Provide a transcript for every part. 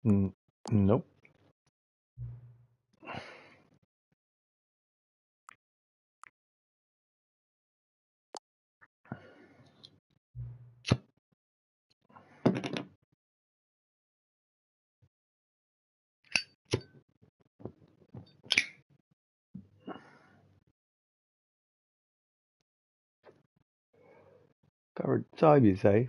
Nope. Covered time, you say?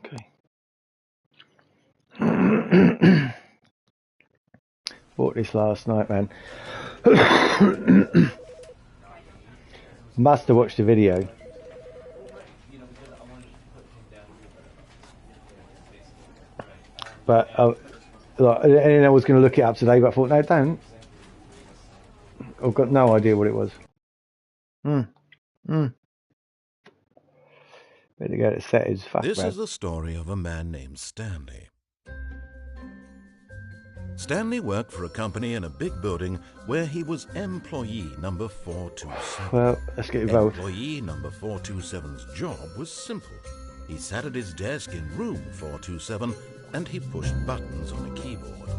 Okay. Bought this last night, man. Must have watched the video. But and I was going to look it up today, but I thought, no, don't. I've got no idea what it was. Better go to settings. Fuck, This man. is the story of a man named Stanley. Stanley worked for a company in a big building where he was employee number 427. Well, let's get involved. Employee number 427's job was simple. He sat at his desk in room 427 and he pushed buttons on a keyboard.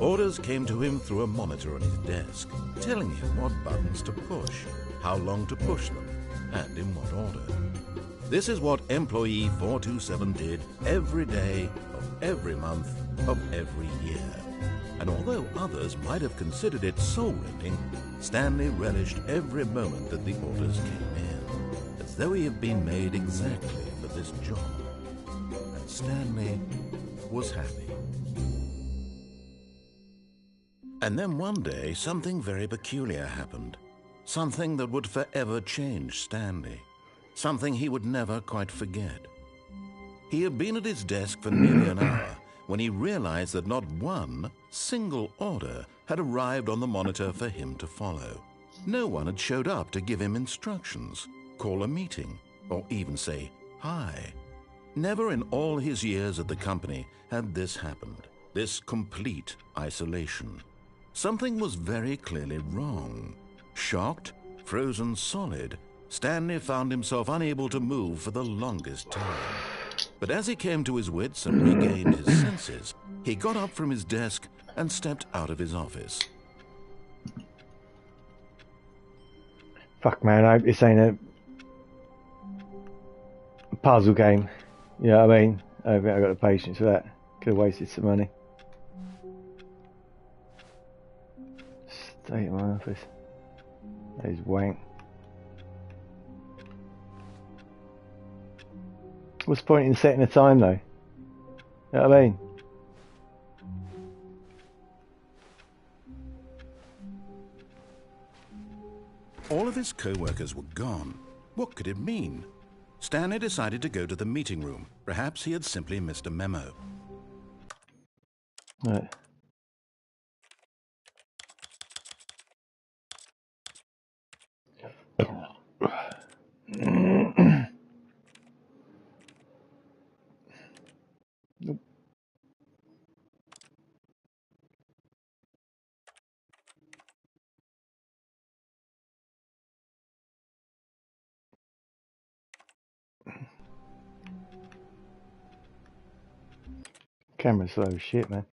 Orders came to him through a monitor on his desk, telling him what buttons to push, how long to push them, and in what order. This is what employee 427 did every day of every month of every year. And although others might have considered it soul-rending, Stanley relished every moment that the orders came in, as though he had been made exactly for this job. And Stanley was happy. And then one day, something very peculiar happened. Something that would forever change Stanley. Something he would never quite forget. He had been at his desk for nearly an hour when he realized that not one single order had arrived on the monitor for him to follow. No one had showed up to give him instructions, call a meeting, or even say hi. Never in all his years at the company had this happened, this complete isolation. Something was very clearly wrong. Shocked, frozen solid, Stanley found himself unable to move for the longest time. But as he came to his wits and regained his senses, he got up from his desk and stepped out of his office. Fuck, man, I hope this ain't a puzzle game. You know what I mean? I don't think I've got the patience for that. Could have wasted some money. Stay at my office. That is wank. What's the point in setting a time, though? You know what I mean? All of his co-workers were gone. What could it mean? Stanley decided to go to the meeting room. Perhaps he had simply missed a memo. Right. Nope. Camera's slow as shit, man.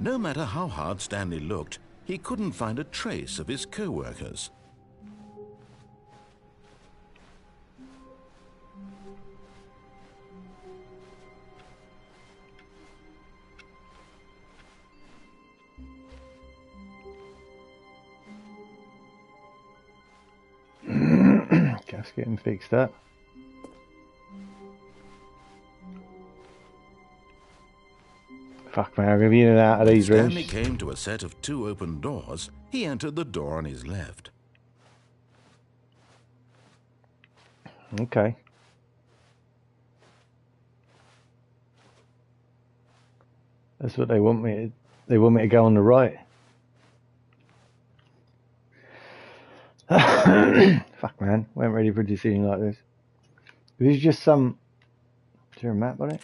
No matter how hard Stanley looked, he couldn't find a trace of his co-workers. Just getting fixed up. Fuck, man, I'm going to be in and out of these rooms. Stanley came to a set of 2 open doors. He entered the door on his left. Okay. That's what they want me to go on the right. Fuck, man. Weren't ready for a decision like this. If it's just some... Is there a map on it?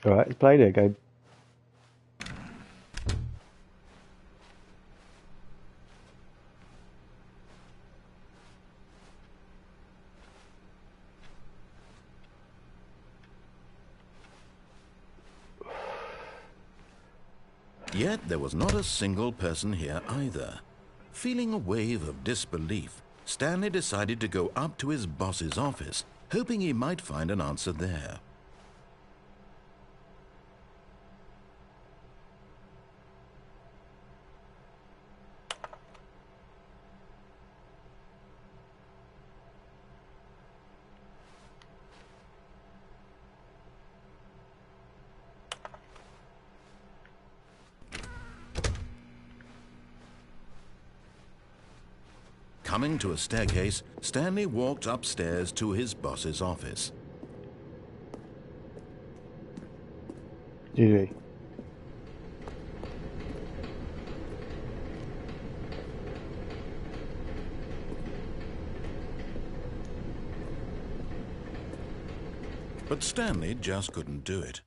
Alright, let's play there, Gabe. Yet there was not a single person here either. Feeling a wave of disbelief, Stanley decided to go up to his boss's office, hoping he might find an answer there. Coming to a staircase, Stanley walked upstairs to his boss's office. GG. But Stanley just couldn't do it.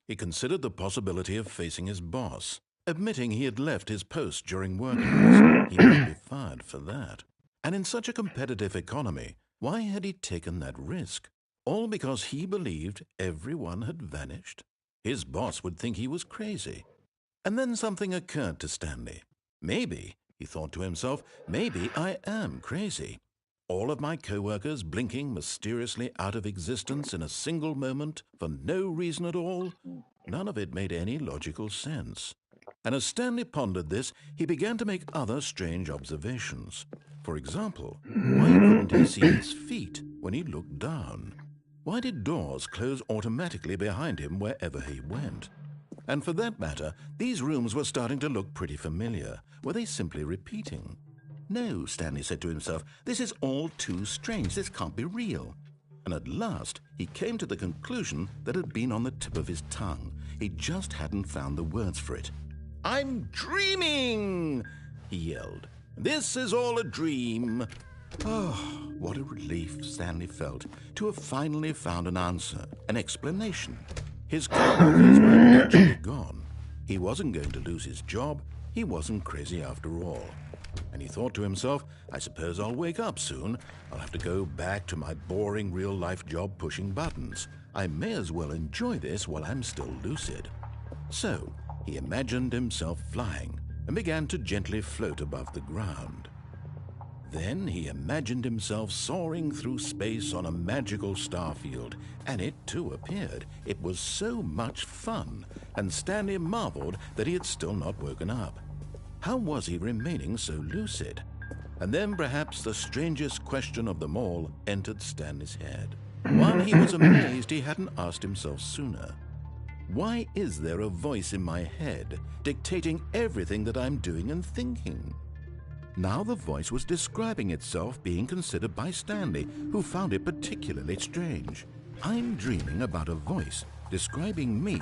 He considered the possibility of facing his boss, admitting he had left his post during work hours. He might be fired for that. And in such a competitive economy, why had he taken that risk? All because he believed everyone had vanished? His boss would think he was crazy. And then something occurred to Stanley. Maybe, he thought to himself, maybe I am crazy. All of my co-workers blinking mysteriously out of existence in a single moment for no reason at all? None of it made any logical sense. And as Stanley pondered this, he began to make other strange observations. For example, why couldn't he see his feet when he looked down? Why did doors close automatically behind him wherever he went? And for that matter, these rooms were starting to look pretty familiar. Were they simply repeating? No, Stanley said to himself, this is all too strange. This can't be real. And at last, he came to the conclusion that had been on the tip of his tongue. He just hadn't found the words for it. "I'm dreaming!" he yelled. "This is all a dream." Oh, what a relief Stanley felt to have finally found an answer, an explanation. His co-workers were actually gone. He wasn't going to lose his job. He wasn't crazy after all. And he thought to himself, I suppose I'll wake up soon. I'll have to go back to my boring real-life job pushing buttons. I may as well enjoy this while I'm still lucid. So, he imagined himself flying and began to gently float above the ground. Then he imagined himself soaring through space on a magical starfield, and it too appeared. It was so much fun, and Stanley marveled that he had still not woken up. How was he remaining so lucid? And then perhaps the strangest question of them all entered Stanley's head. One he was amazed he hadn't asked himself sooner. Why is there a voice in my head dictating everything that I'm doing and thinking? Now the voice was describing itself being considered by Stanley, who found it particularly strange. I'm dreaming about a voice describing me,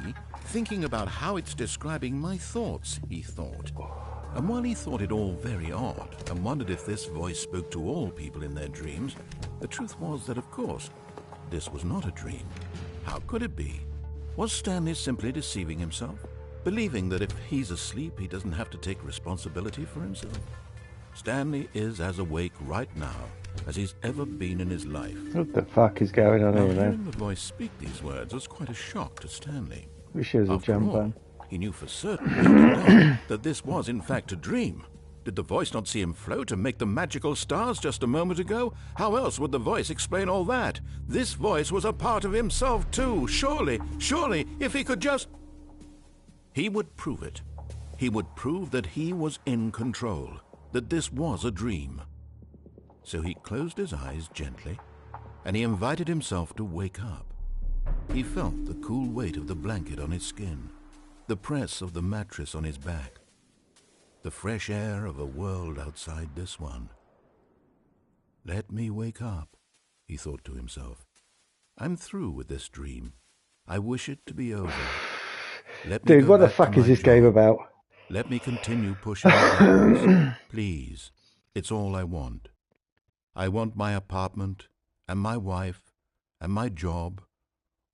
thinking about how it's describing my thoughts, he thought. And while he thought it all very odd and wondered if this voice spoke to all people in their dreams, the truth was that, of course, this was not a dream. How could it be? Was Stanley simply deceiving himself, believing that if he's asleep, he doesn't have to take responsibility for himself? Stanley is as awake right now as he's ever been in his life. What the fuck is going on here, man? Hearing the voice speak these words was quite a shock to Stanley. Wish there was a jump button. He knew for certain deep down that this was in fact a dream. Did the voice not see him float and make the magical stars just a moment ago? How else would the voice explain all that? This voice was a part of himself too. Surely, if he could just... He would prove it. He would prove that he was in control, that this was a dream. So he closed his eyes gently, and he invited himself to wake up. He felt the cool weight of the blanket on his skin, the press of the mattress on his back, the fresh air of a world outside this one. Let me wake up, he thought to himself. I'm through with this dream. I wish it to be over. Dude, what the fuck is this game about? Let me continue pushing the buttons. Please. It's all I want. I want my apartment, and my wife, and my job.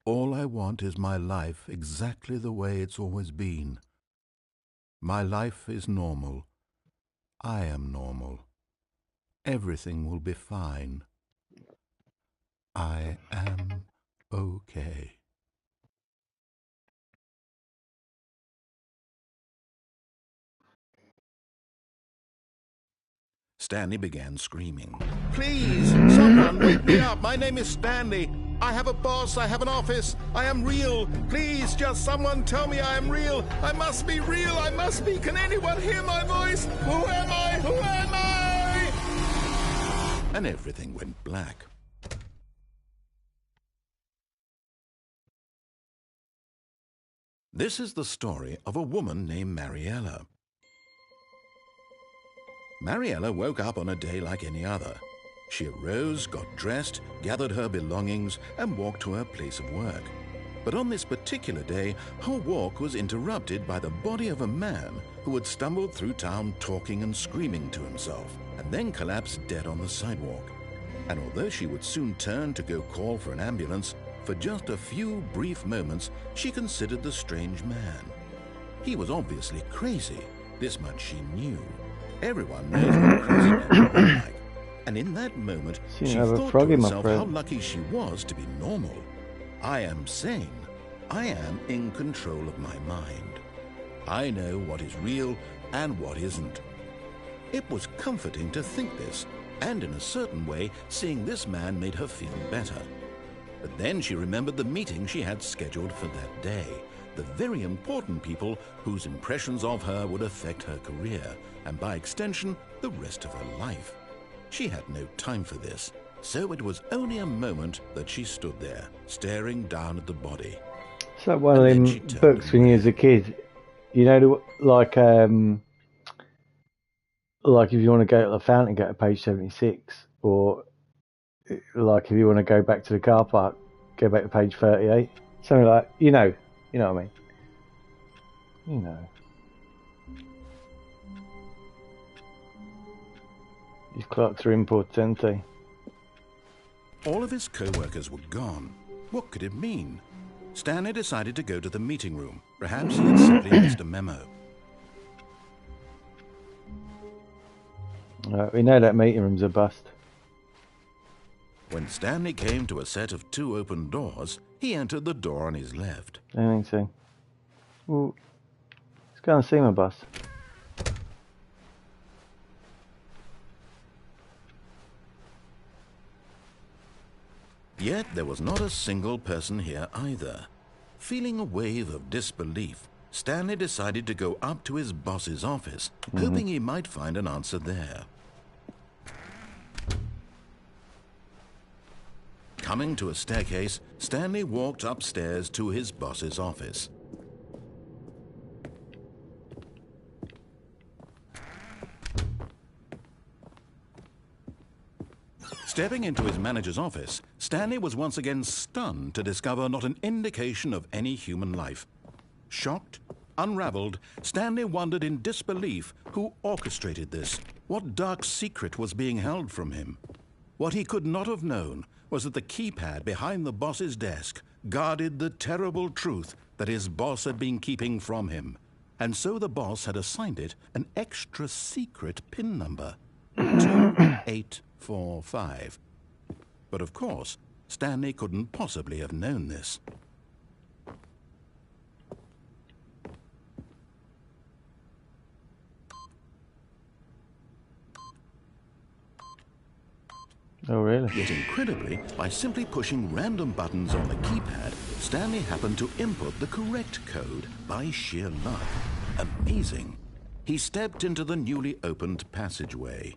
All I want is my life exactly the way it's always been. My life is normal. I am normal. Everything will be fine. I am okay. Stanley began screaming. Please, someone wake me up. My name is Stanley. I have a boss. I have an office. I am real. Please, just someone tell me I am real. I must be real. I must be. Can anyone hear my voice? Who am I? Who am I? And everything went black. This is the story of a woman named Mariella. Mariella woke up on a day like any other. She arose, got dressed, gathered her belongings, and walked to her place of work. But on this particular day, her walk was interrupted by the body of a man who had stumbled through town talking and screaming to himself, and then collapsed dead on the sidewalk. And although she would soon turn to go call for an ambulance, for just a few brief moments she considered the strange man. He was obviously crazy. This much she knew. Everyone knows what crazy men are like. And in that moment, she thought to herself how lucky she was to be normal. I am sane. I am in control of my mind. I know what is real and what isn't. It was comforting to think this, and in a certain way, seeing this man made her feel better. But then she remembered the meeting she had scheduled for that day. The very important people whose impressions of her would affect her career, and by extension, the rest of her life. She had no time for this, so it was only a moment that she stood there, staring down at the body. It's like one of them books when you was a kid. You know, like if you want to go to the fountain, go to page 76, or like if you want to go back to the car park, go back to page 38. Something like, you know what I mean. You know. These clocks are important, aren't they? All of his co-workers were gone. What could it mean? Stanley decided to go to the meeting room. Perhaps he had simply missed a memo. We know that meeting room's a bust. When Stanley came to a set of 2 open doors, he entered the door on his left. I think so. Well, let's go and see my boss. Yet there was not a single person here either. Feeling a wave of disbelief, Stanley decided to go up to his boss's office, hoping he might find an answer there. Coming to a staircase, Stanley walked upstairs to his boss's office. Stepping into his manager's office, Stanley was once again stunned to discover not an indication of any human life. Shocked, unraveled, Stanley wondered in disbelief who orchestrated this. What dark secret was being held from him? What he could not have known was that the keypad behind the boss's desk guarded the terrible truth that his boss had been keeping from him. And so the boss had assigned it an extra secret PIN number, 2845. But of course, Stanley couldn't possibly have known this. Oh, really? Yet incredibly, by simply pushing random buttons on the keypad, Stanley happened to input the correct code by sheer luck. Amazing. He stepped into the newly opened passageway.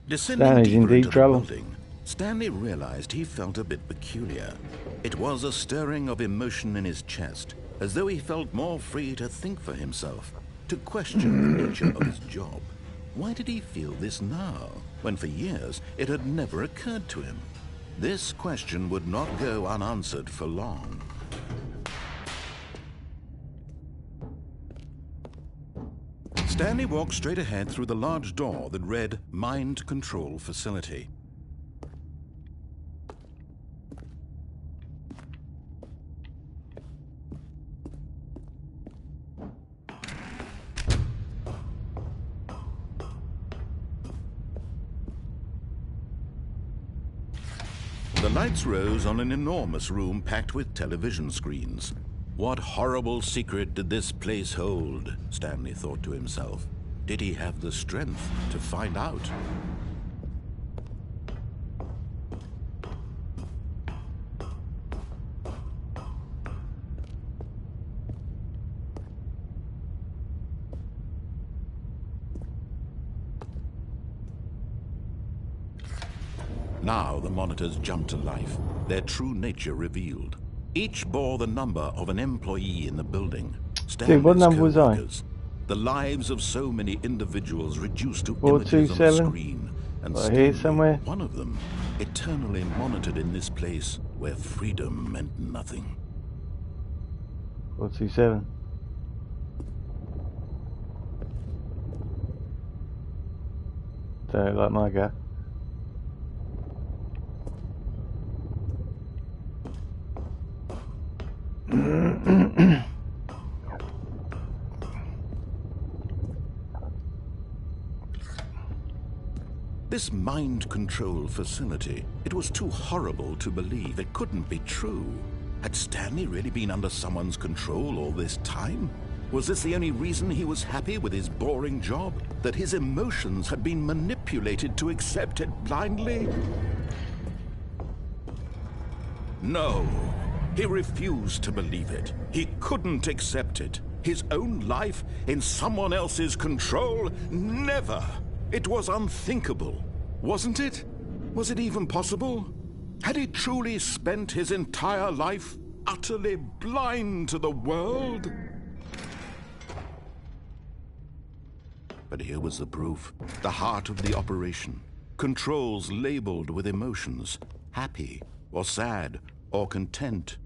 Descending Stanley's deeper in deep into the trouble. building, Stanley realized he felt a bit peculiar. It was a stirring of emotion in his chest, as though he felt more free to think for himself, to question the nature of his job. Why did he feel this now, when for years it had never occurred to him? This question would not go unanswered for long. Stanley walked straight ahead through the large door that read Mind Control Facility. The lights rose on an enormous room packed with television screens. What horrible secret did this place hold? Stanley thought to himself. Did he have the strength to find out? Now the monitors jumped to life, their true nature revealed. Each bore the number of an employee in the building. Dude, what number was I? The lives of so many individuals reduced to images on the 427? screen. And Right here Stanley, somewhere? one of them, eternally monitored in this place where freedom meant nothing. 427. Don't like my guy. This mind control facility, it was too horrible to believe. It couldn't be true. Had Stanley really been under someone's control all this time? Was this the only reason he was happy with his boring job? That his emotions had been manipulated to accept it blindly? No, he refused to believe it. He couldn't accept it. His own life in someone else's control? Never! It was unthinkable, wasn't it? Was it even possible? Had he truly spent his entire life utterly blind to the world? But here was the proof, the heart of the operation. Controls labeled with emotions, happy or sad or content.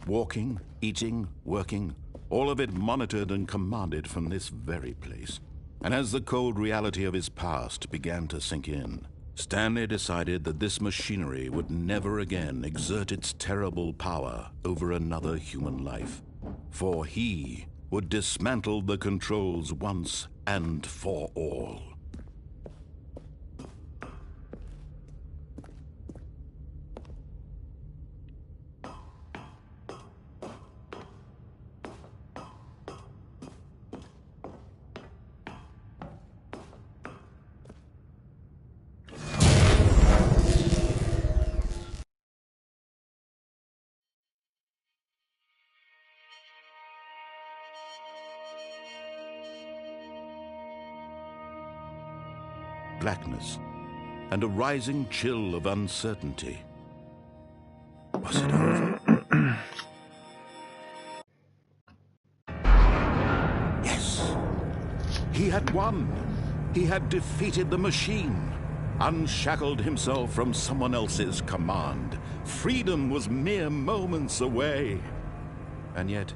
Walking, eating, working, all of it monitored and commanded from this very place. And as the cold reality of his past began to sink in, Stanley decided that this machinery would never again exert its terrible power over another human life. For he would dismantle the controls once and for all. Blackness, and a rising chill of uncertainty. Was it over? Yes! He had won! He had defeated the machine, unshackled himself from someone else's command. Freedom was mere moments away. And yet,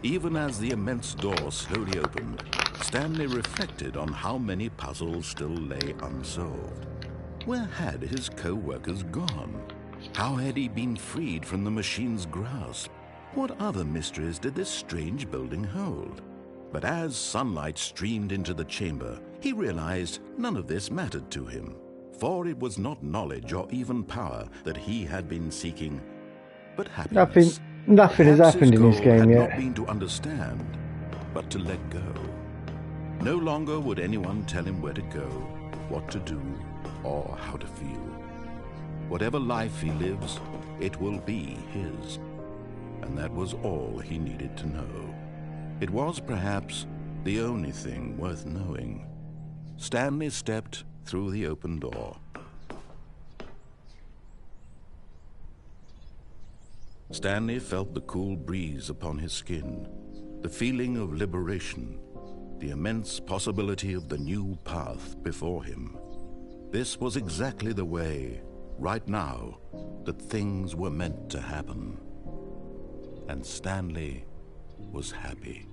even as the immense door slowly opened, Stanley reflected on how many puzzles still lay unsolved. Where had his co-workers gone? How had he been freed from the machine's grasp? What other mysteries did this strange building hold? But as sunlight streamed into the chamber, he realized none of this mattered to him, for it was not knowledge or even power that he had been seeking, but happiness. Nothing has Perhaps happened his in this goal game had yet. not been to understand, but to let go. No longer would anyone tell him where to go, what to do, or how to feel. Whatever life he lives, it will be his. And that was all he needed to know. It was perhaps the only thing worth knowing. Stanley stepped through the open door. Stanley felt the cool breeze upon his skin, the feeling of liberation, the immense possibility of the new path before him. This was exactly the way, right now, that things were meant to happen. And Stanley was happy.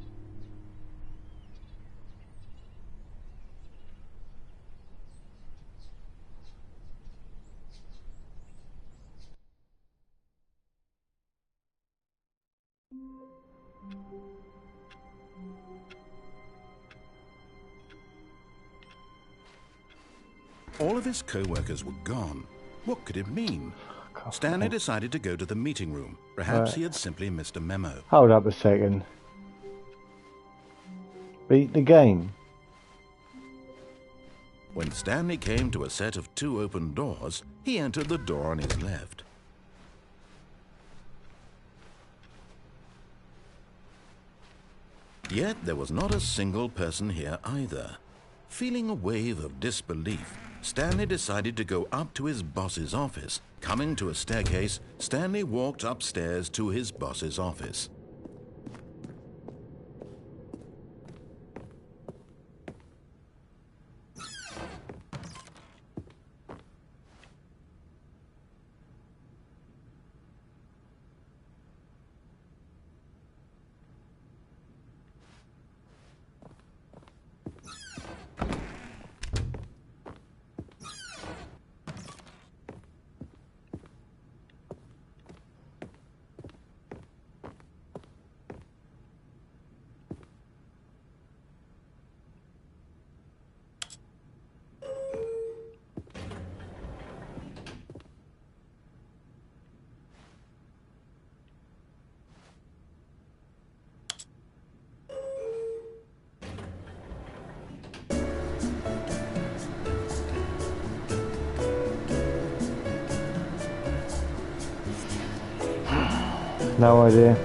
All of his co-workers were gone. What could it mean? Stanley decided to go to the meeting room. Perhaps he had simply missed a memo. Hold up a second. Beat the game. When Stanley came to a set of 2 open doors, he entered the door on his left. Yet there was not a single person here either. Feeling a wave of disbelief, Stanley decided to go up to his boss's office. Coming to a staircase, Stanley walked upstairs to his boss's office. No idea.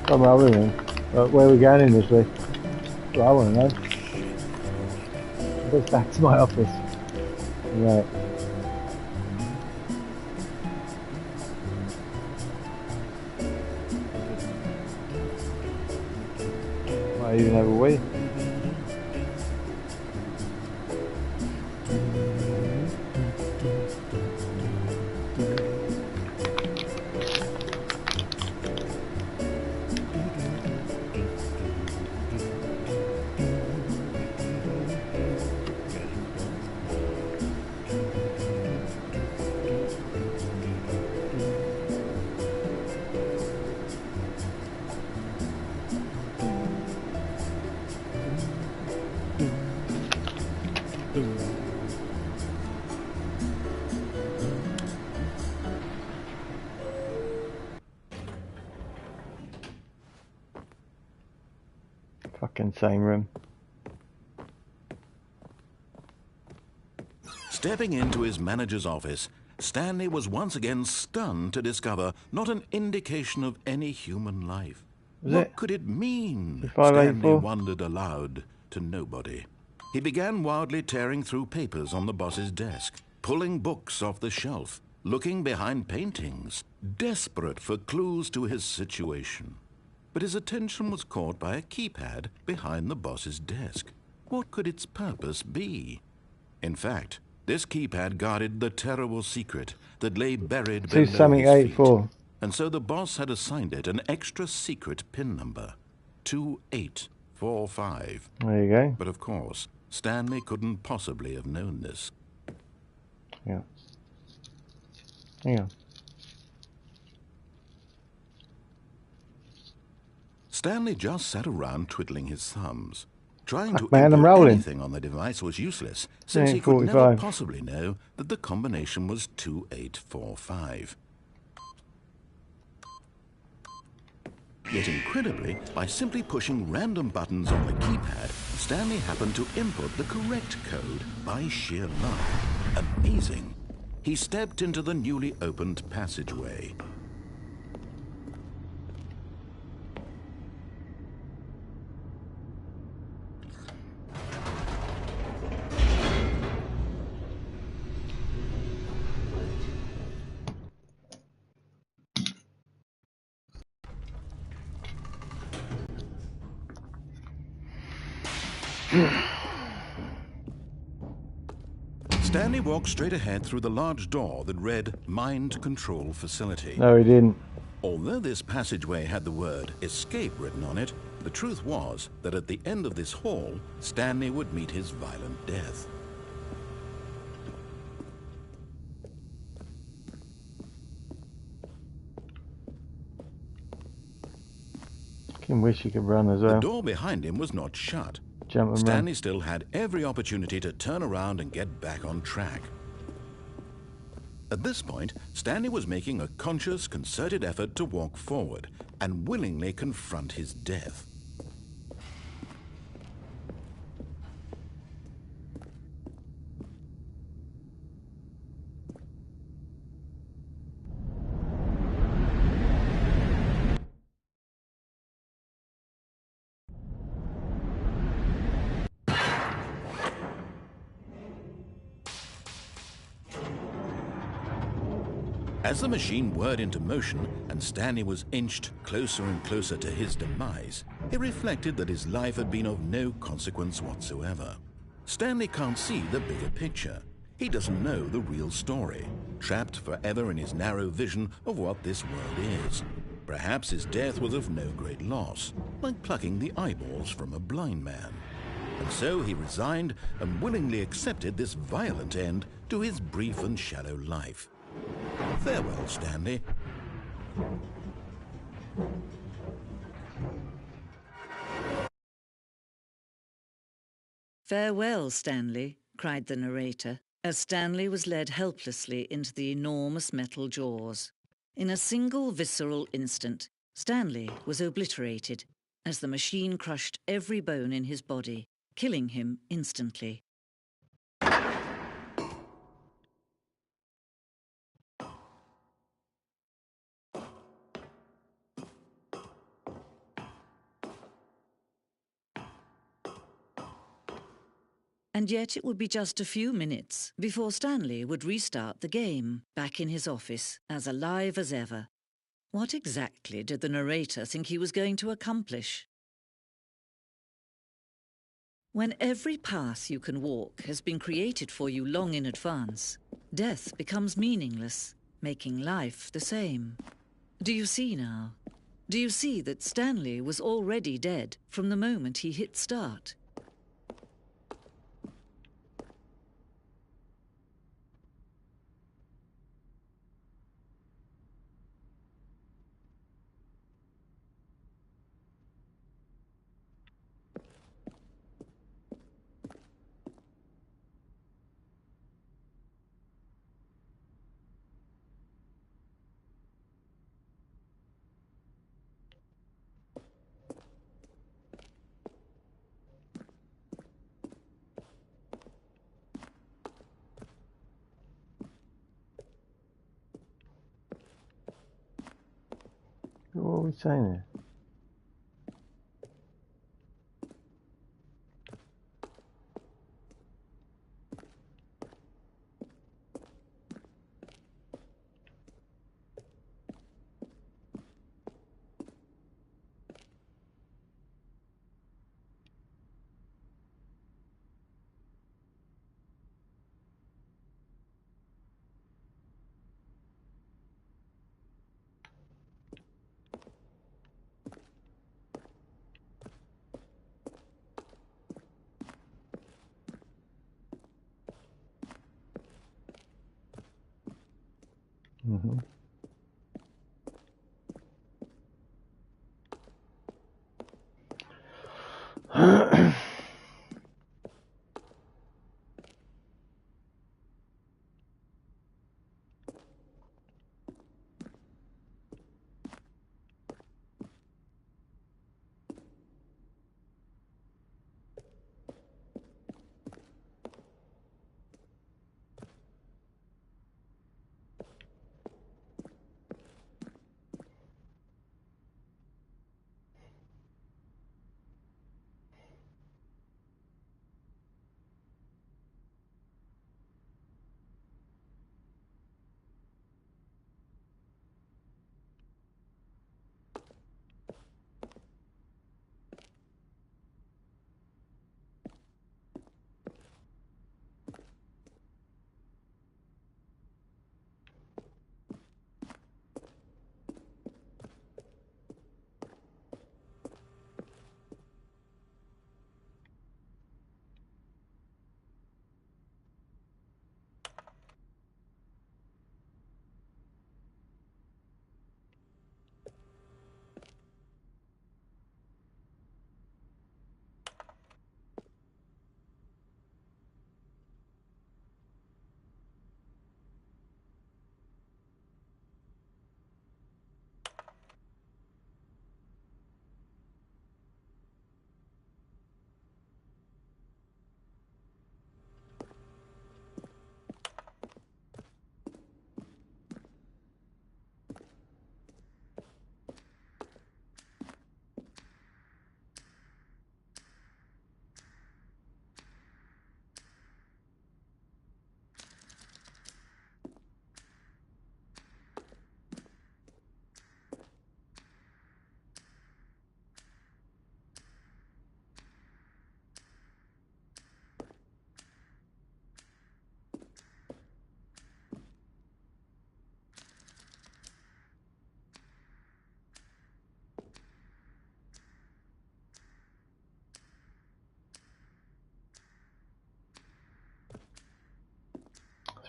I'm rolling. Where are we going in this week? Well, I want to know. Go back to my office. Right. Might even have a wee. Fucking same room. Stepping into his manager's office, Stanley was once again stunned to discover not an indication of any human life. What could it mean? Stanley wondered aloud to nobody. He began wildly tearing through papers on the boss's desk, pulling books off the shelf, looking behind paintings, desperate for clues to his situation. but his attention was caught by a keypad behind the boss's desk. What could its purpose be? In fact, this keypad guarded the terrible secret that lay buried below his feet. 284. And so the boss had assigned it an extra secret PIN number, 2845. There you go. But of course, Stanley couldn't possibly have known this. Yeah. Yeah. Stanley just sat around twiddling his thumbs. Trying to Man, I'm input rolling. anything on the device was useless, since he could never 45. possibly know that the combination was 2845. Yet incredibly, by simply pushing random buttons on the keypad, Stanley happened to input the correct code by sheer luck. Amazing. He stepped into the newly opened passageway. Stanley walked straight ahead through the large door that read Mind Control Facility. No, he didn't. Although this passageway had the word escape written on it, the truth was that at the end of this hall, Stanley would meet his violent death. I wish he could run as well. The door behind him was not shut. Jump and Stanley run. still had every opportunity to turn around and get back on track. At this point, Stanley was making a conscious, concerted effort to walk forward and willingly confront his death. As the machine whirred into motion and Stanley was inched closer and closer to his demise, he reflected that his life had been of no consequence whatsoever. Stanley can't see the bigger picture. He doesn't know the real story, trapped forever in his narrow vision of what this world is. Perhaps his death was of no great loss, like plucking the eyeballs from a blind man. And so he resigned and willingly accepted this violent end to his brief and shallow life. Farewell, Stanley. Farewell, Stanley, cried the narrator, as Stanley was led helplessly into the enormous metal jaws. In a single visceral instant, Stanley was obliterated as the machine crushed every bone in his body, killing him instantly. And yet it would be just a few minutes before Stanley would restart the game, back in his office, as alive as ever. What exactly did the narrator think he was going to accomplish? When every path you can walk has been created for you long in advance, death becomes meaningless, making life the same. Do you see now? Do you see that Stanley was already dead from the moment he hit start? What are we saying there?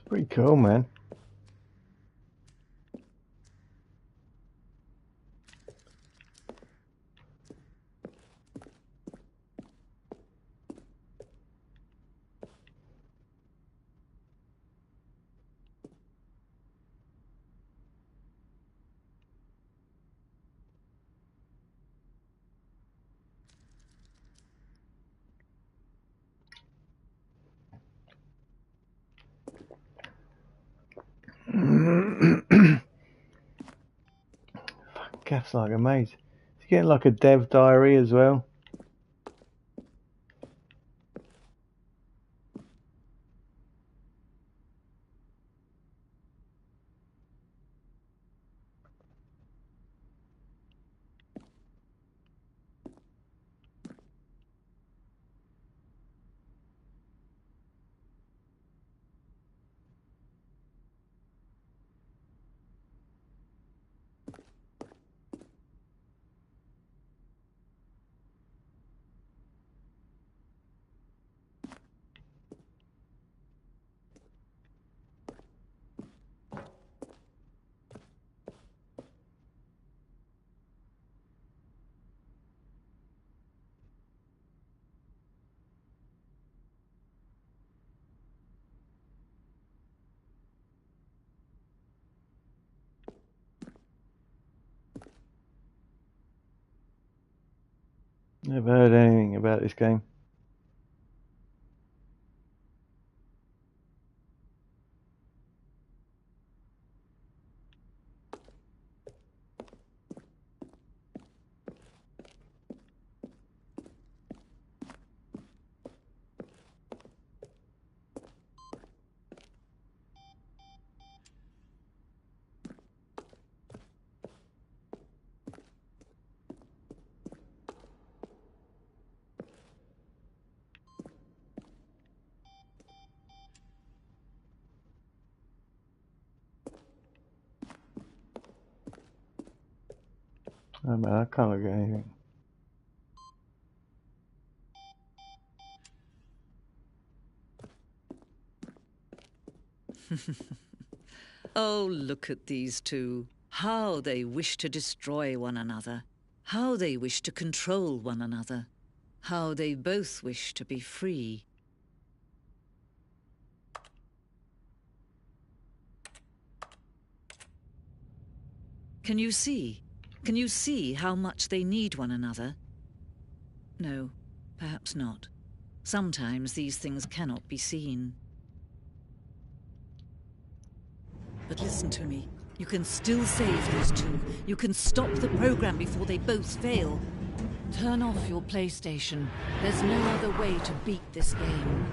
Pretty cool, man. Gaff's like a maze. Is he getting like a dev diary as well? Never heard anything about this game. Oh man, I can't look at anything. Oh, look at these two. How they wish to destroy one another. How they wish to control one another. How they both wish to be free. Can you see? Can you see how much they need one another? No, perhaps not. Sometimes these things cannot be seen. But listen to me. You can still save these two. You can stop the program before they both fail. Turn off your PlayStation. There's no other way to beat this game.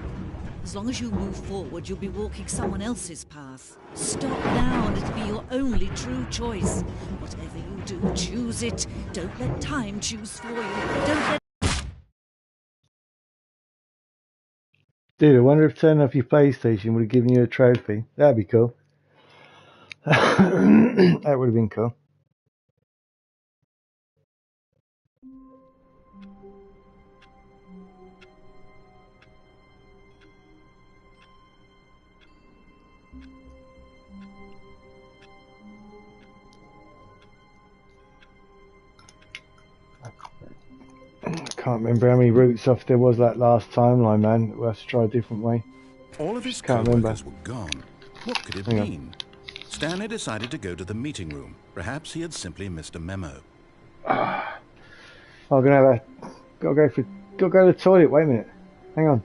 As long as you move forward, you'll be walking someone else's path. Stop now and it'll be your only true choice. Whatever you do, choose it. Don't let time choose for you. Don't let... Dude, I wonder if turning off your PlayStation would have given you a trophy. That'd be cool. That would have been cool. Can't remember how many routes off there was that last timeline, man. We'll have to try a different way. All of his Can't remember. co-workers were gone. What could it Hang on. mean? Stanley decided to go to the meeting room. Perhaps he had simply missed a memo. I'm gonna have a gotta go to the toilet. Wait a minute. Hang on.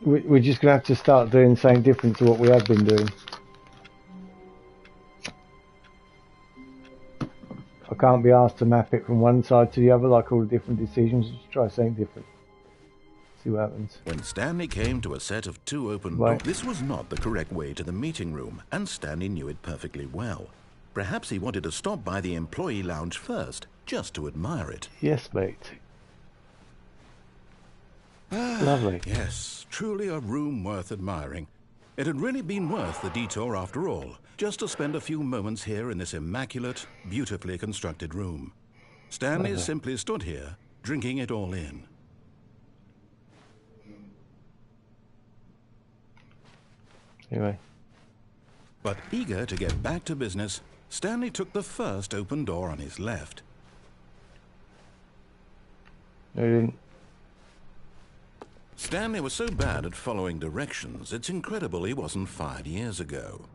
We're just going to have to start doing something different to what we have been doing. I can't be asked to map it from one side to the other like all the different decisions. Just try something different. See what happens. When Stanley came to a set of 2 open doors, this was not the correct way to the meeting room, and Stanley knew it perfectly well. Perhaps he wanted to stop by the employee lounge first, just to admire it. Yes, mate. Lovely. Yes, truly a room worth admiring. It had really been worth the detour after all, just to spend a few moments here in this immaculate, beautifully constructed room. Stanley simply stood here, drinking it all in. Anyway. But eager to get back to business, Stanley took the first open door on his left. No, he didn't. Stanley was so bad at following directions, it's incredible he wasn't fired years ago.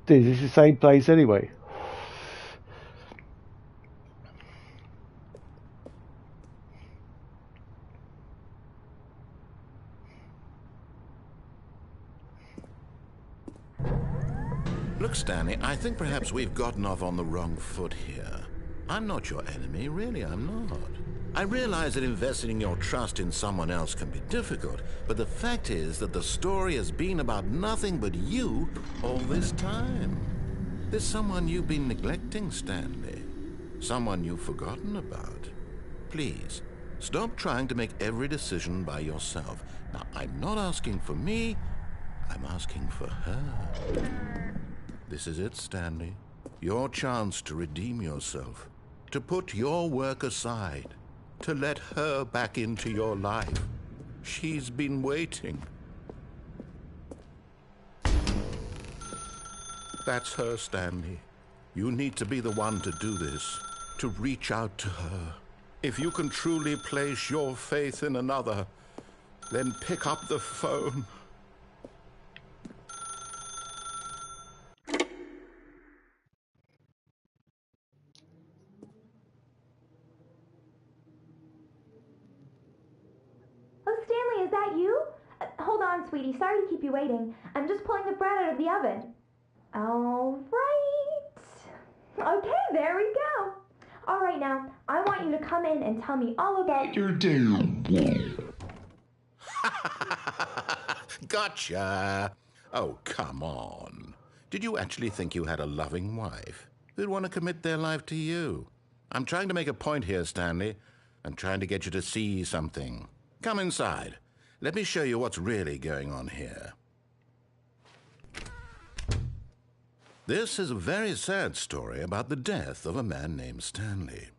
Dude, this is the same place anyway. Look, Stanley, I think perhaps we've gotten off on the wrong foot here. I'm not your enemy, really, I'm not. I realize that investing your trust in someone else can be difficult, but the fact is that the story has been about nothing but you all this time. There's someone you've been neglecting, Stanley. Someone you've forgotten about. Please, stop trying to make every decision by yourself. Now, I'm not asking for me, I'm asking for her. This is it, Stanley. Your chance to redeem yourself. To put your work aside. To let her back into your life. She's been waiting. That's her, Stanley. You need to be the one to do this. To reach out to her. If you can truly place your faith in another, then pick up the phone. Stanley, is that you? Hold on, sweetie. Sorry to keep you waiting. I'm just pulling the bread out of the oven. All right. Okay, there we go. All right, now, I want you to come in and tell me all about your day. Gotcha. Oh, come on. Did you actually think you had a loving wife who'd want to commit their life to you? I'm trying to make a point here, Stanley. I'm trying to get you to see something. Come inside. Let me show you what's really going on here. This is a very sad story about the death of a man named Stanley.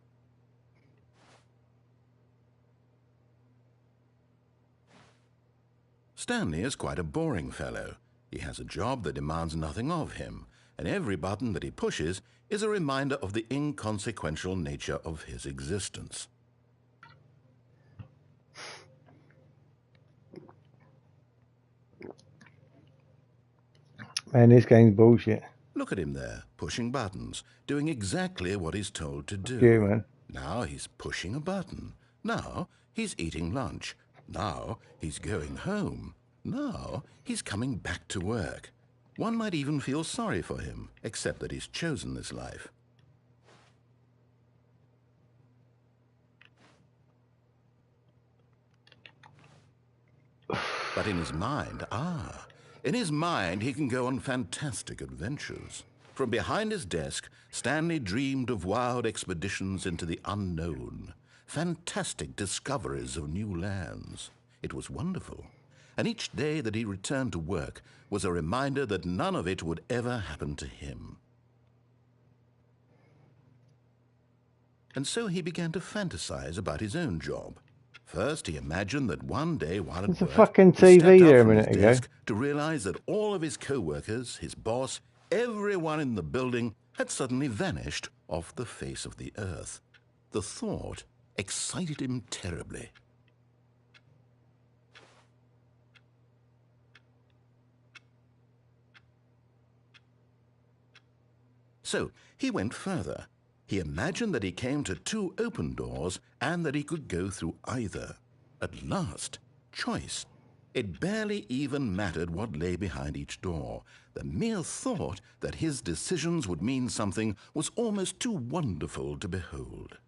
Stanley is quite a boring fellow. He has a job that demands nothing of him, and every button that he pushes is a reminder of the inconsequential nature of his existence. Man, this game's bullshit. Look at him there, pushing buttons, doing exactly what he's told to do. Yeah, man. Now he's pushing a button. Now he's eating lunch. Now he's going home. Now he's coming back to work. One might even feel sorry for him, except that he's chosen this life. But in his mind, in his mind, he can go on fantastic adventures. From behind his desk, Stanley dreamed of wild expeditions into the unknown, fantastic discoveries of new lands. It was wonderful. And each day that he returned to work was a reminder that none of it would ever happen to him. And so he began to fantasize about his own job. First, he imagined that one day while at work, There's a fucking he stepped TV up there a from minute his ago. desk to realize that all of his co-workers, his boss, everyone in the building had suddenly vanished off the face of the earth. The thought excited him terribly. So he went further. He imagined that he came to 2 open doors and that he could go through either. At last, choice. It barely even mattered what lay behind each door. The mere thought that his decisions would mean something was almost too wonderful to behold.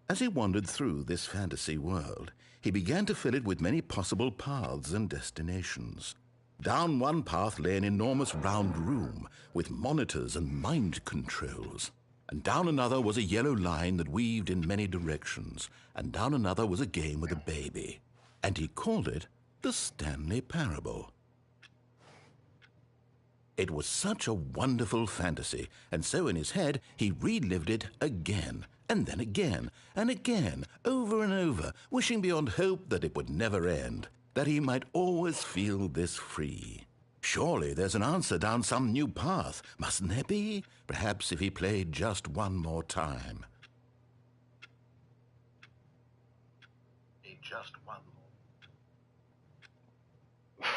As he wandered through this fantasy world, he began to fill it with many possible paths and destinations. Down one path lay an enormous round room with monitors and mind controls. And down another was a yellow line that weaved in many directions. And down another was a game with a baby. And he called it the Stanley Parable. It was such a wonderful fantasy, and so in his head he relived it again, and then again, and again, over and over, wishing beyond hope that it would never end, that he might always feel this free. Surely there's an answer down some new path, mustn't there be? Perhaps if he played just one more time. Just one more.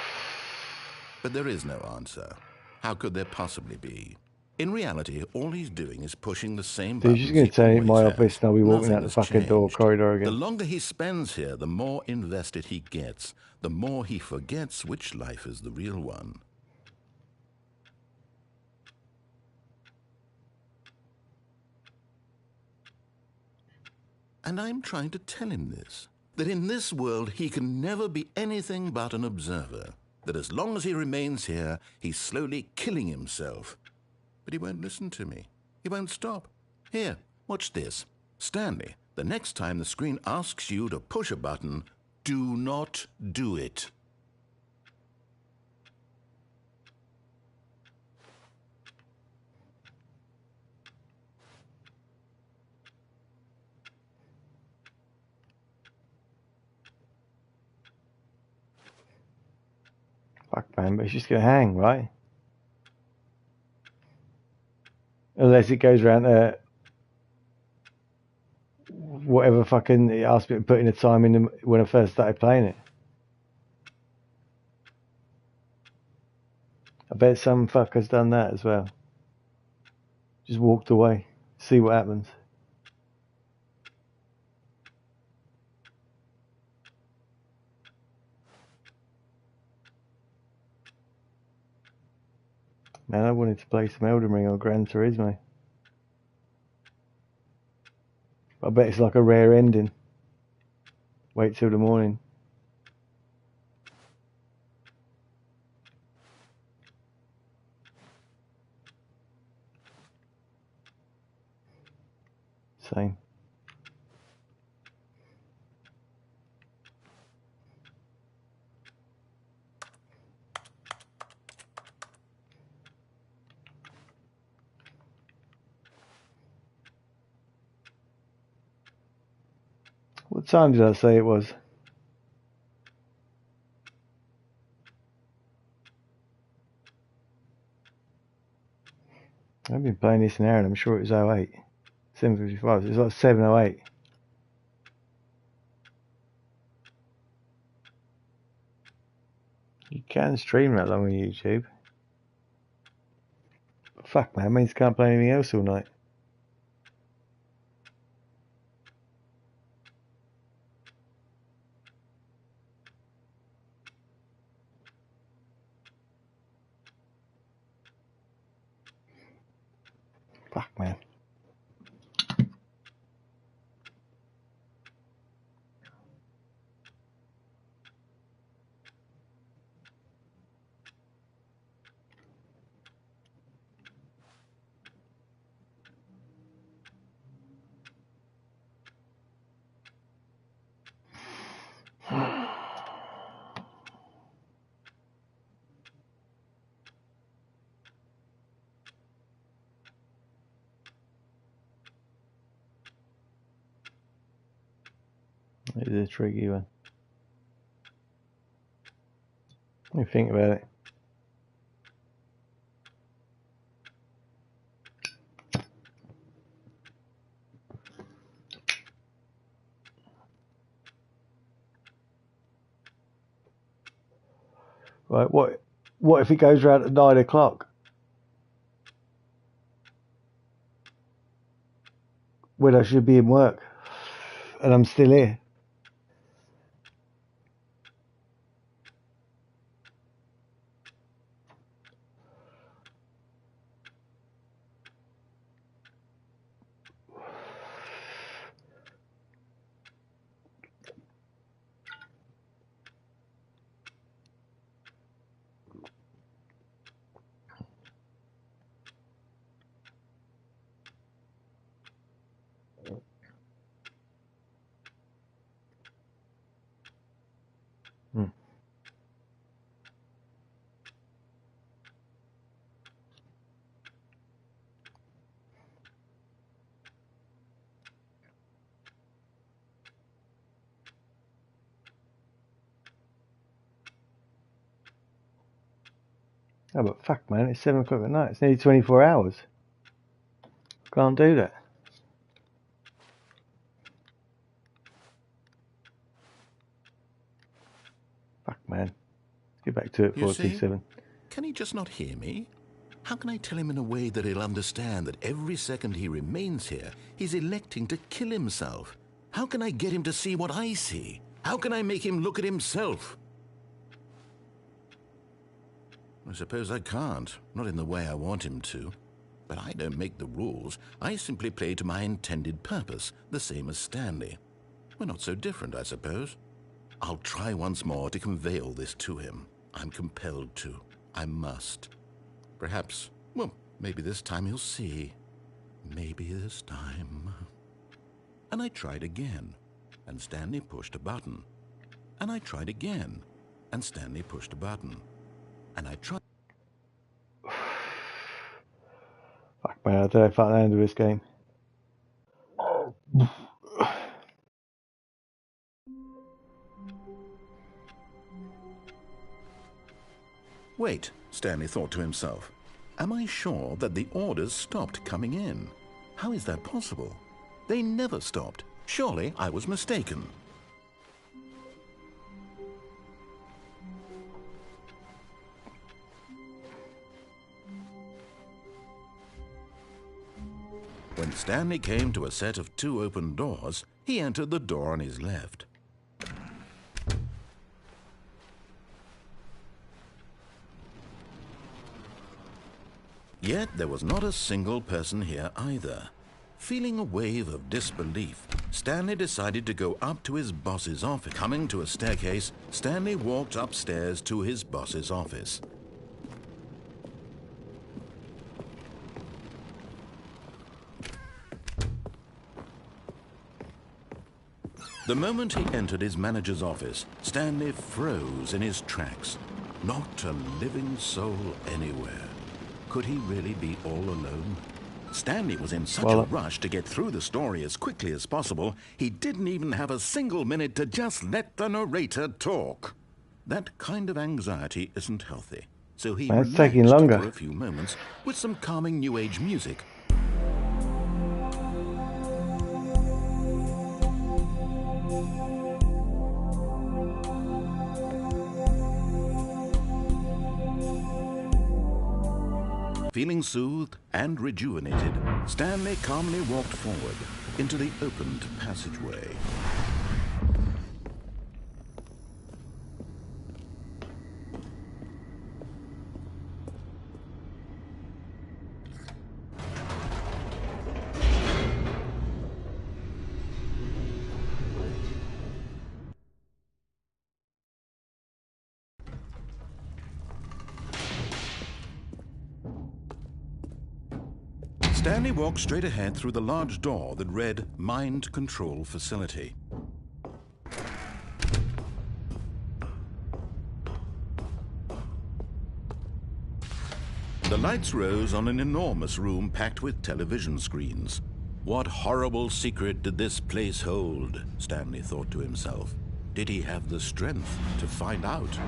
But there is no answer. How could there possibly be? In reality, all he's doing is pushing the same buttons. He's just going to turn in my office and I'll be walking out the Nothing has fucking door changed. corridor again. The longer he spends here, the more invested he gets, the more he forgets which life is the real one. And I'm trying to tell him this, that in this world he can never be anything but an observer, that as long as he remains here, he's slowly killing himself. But he won't listen to me. He won't stop. Here, watch this. Stanley, the next time the screen asks you to push a button, do not do it. Fuck, man, but it's just going to hang, right? Unless it goes around to whatever fucking it asked me to put in a time in when I first started playing it. I bet some fucker's done that as well. Just walked away, see what happens. Man, I wanted to play some Elden Ring or Gran Turismo. I bet it's like a rare ending. Wait till the morning. Same. What time did I say it was? I've been playing this an hour and I'm sure it was 08. 7:55. It's like 7:08. You can stream that long on YouTube. Fuck, man, it means I can't play anything else all night. Fuck, man. It is a tricky one. Let me think about it. Right, what if it goes round at 9 o'clock? when I should be in work, and I'm still here. Oh, but fuck, man, it's 7 o'clock at night. It's nearly 24 hours. Can't do that. Fuck, man. Get back to it, 427. Can he just not hear me? How can I tell him in a way that he'll understand that every second he remains here, he's electing to kill himself? How can I get him to see what I see? How can I make him look at himself? I suppose I can't, not in the way I want him to. But I don't make the rules. I simply play to my intended purpose, the same as Stanley. We're not so different, I suppose. I'll try once more to convey all this to him. I'm compelled to. I must. Perhaps, well, maybe this time he'll see. Maybe this time. And I tried again, and Stanley pushed a button. And I tried again, and Stanley pushed a button. And I tried. Fuck, man, I don't know if I can handle this game. Wait, Stanley thought to himself. Am I sure that the orders stopped coming in? How is that possible? They never stopped. Surely I was mistaken. When Stanley came to a set of 2 open doors, he entered the door on his left. Yet there was not a single person here either. Feeling a wave of disbelief, Stanley decided to go up to his boss's office. Coming to a staircase, Stanley walked upstairs to his boss's office. The moment he entered his manager's office, Stanley froze in his tracks. Not a living soul anywhere. Could he really be all alone? Stanley was in such a rush to get through the story as quickly as possible, he didn't even have a single minute to just let the narrator talk. That kind of anxiety isn't healthy, so he relaxed for a few moments with some calming New Age music. Feeling soothed and rejuvenated, Stanley calmly walked forward into the opened passageway. Stanley walked straight ahead through the large door that read Mind Control Facility. The lights rose on an enormous room packed with television screens. What horrible secret did this place hold? Stanley thought to himself. Did he have the strength to find out?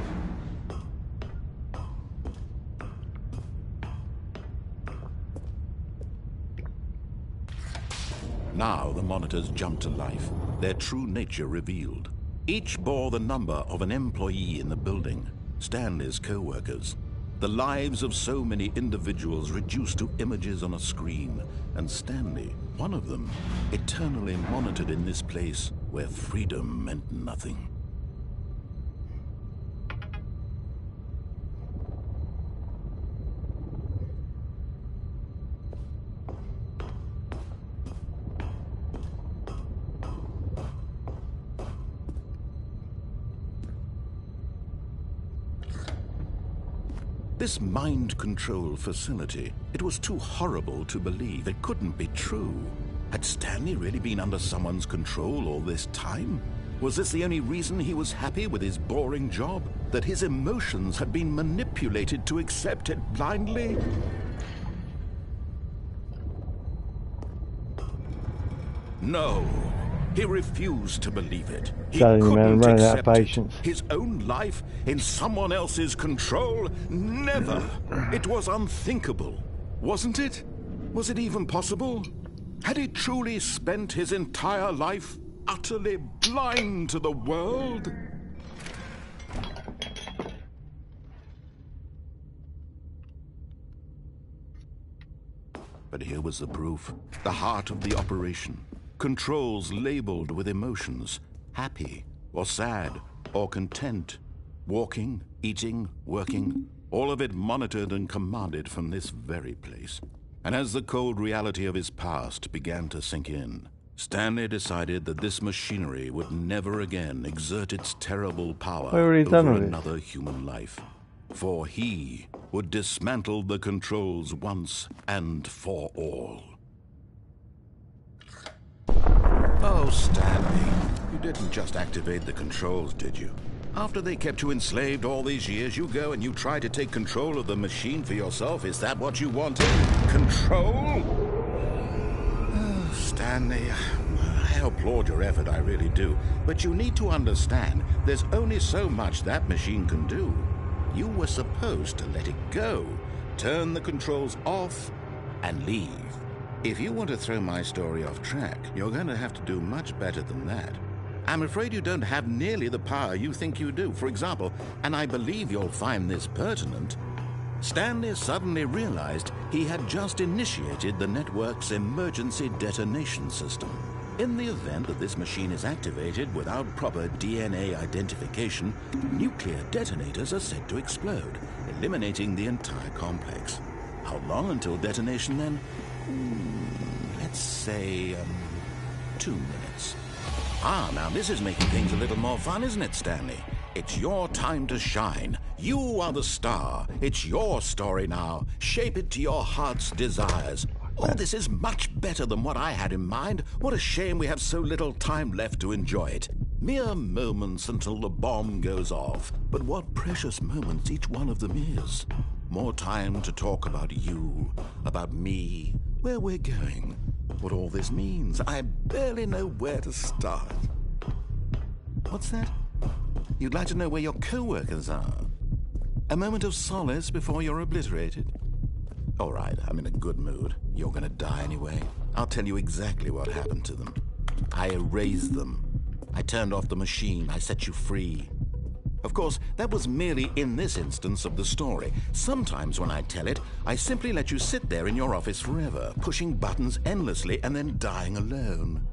Now the monitors jumped to life, their true nature revealed. Each bore the number of an employee in the building, Stanley's co-workers. The lives of so many individuals reduced to images on a screen, and Stanley one of them, eternally monitored in this place where freedom meant nothing. This mind control facility, it was too horrible to believe. It couldn't be true. Had Stanley really been under someone's control all this time? Was this the only reason he was happy with his boring job? That his emotions had been manipulated to accept it blindly? No. He refused to believe it. He couldn't accept his own life in someone else's control. Never. It was unthinkable, wasn't it? Was it even possible? Had he truly spent his entire life utterly blind to the world? But here was the proof, the heart of the operation. Controls labeled with emotions, happy or sad or content, walking, eating, working, all of it monitored and commanded from this very place. And as the cold reality of his past began to sink in, Stanley decided that this machinery would never again exert its terrible power over another human life. For he would dismantle the controls once and for all. Oh, Stanley, you didn't just activate the controls, did you? After they kept you enslaved all these years, you go and you try to take control of the machine for yourself. Is that what you wanted? Control? Oh, Stanley, I applaud your effort, I really do. But you need to understand, there's only so much that machine can do. You were supposed to let it go, turn the controls off, and leave. If you want to throw my story off track, you're going to have to do much better than that. I'm afraid you don't have nearly the power you think you do. For example, and I believe you'll find this pertinent, Stanley suddenly realized he had just initiated the network's emergency detonation system. In the event that this machine is activated without proper DNA identification, nuclear detonators are said to explode, eliminating the entire complex. How long until detonation then? Let's say, 2 minutes. Now this is making things a little more fun, isn't it, Stanley? It's your time to shine. You are the star. It's your story now. Shape it to your heart's desires. Oh, this is much better than what I had in mind. What a shame we have so little time left to enjoy it. Mere moments until the bomb goes off. But what precious moments each one of them is. More time to talk about you, about me, where we're going, what all this means. I barely know where to start. What's that? You'd like to know where your co-workers are? A moment of solace before you're obliterated? All right, I'm in a good mood. You're gonna die anyway. I'll tell you exactly what happened to them. I erased them. I turned off the machine. I set you free. Of course, that was merely in this instance of the story. Sometimes when I tell it, I simply let you sit there in your office forever, pushing buttons endlessly and then dying alone.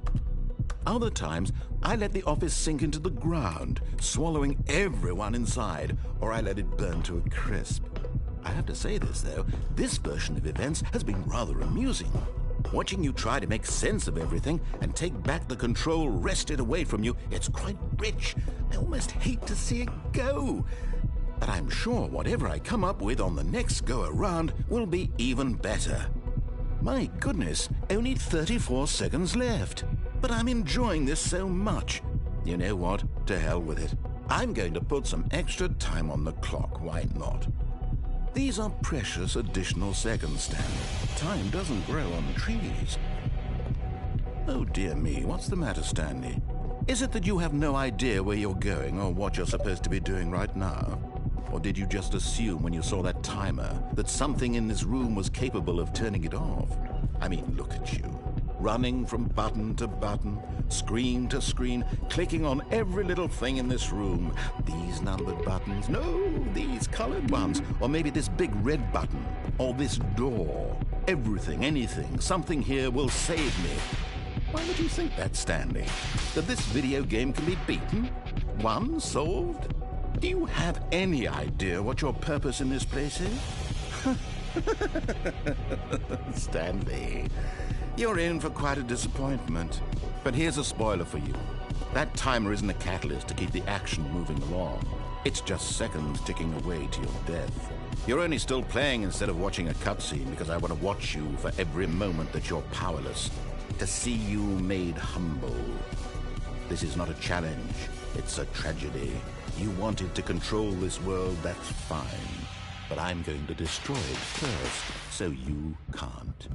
Other times, I let the office sink into the ground, swallowing everyone inside, or I let it burn to a crisp. I have to say this, though, this version of events has been rather amusing. Watching you try to make sense of everything and take back the control wrested away from you, it's quite rich. I almost hate to see it go. But I'm sure whatever I come up with on the next go-around will be even better. My goodness, only 34 seconds left. But I'm enjoying this so much. You know what? To hell with it. I'm going to put some extra time on the clock, why not? These are precious additional seconds, Stanley. Time doesn't grow on trees. Oh dear me, what's the matter, Stanley? Is it that you have no idea where you're going or what you're supposed to be doing right now? Or did you just assume when you saw that timer that something in this room was capable of turning it off? I mean, look at you. Running from button to button, screen to screen, clicking on every little thing in this room. These numbered buttons, no, these colored ones, or maybe this big red button, or this door. Everything, anything, something here will save me. Why would you think that, Stanley? That this video game can be beaten? Won? Solved? Do you have any idea what your purpose in this place is? Stanley, you're in for quite a disappointment. But here's a spoiler for you. That timer isn't a catalyst to keep the action moving along. It's just seconds ticking away to your death. You're only still playing instead of watching a cutscene because I want to watch you for every moment that you're powerless. To see you made humble. This is not a challenge. It's a tragedy. You wanted to control this world, that's fine. But I'm going to destroy it first, so you can't.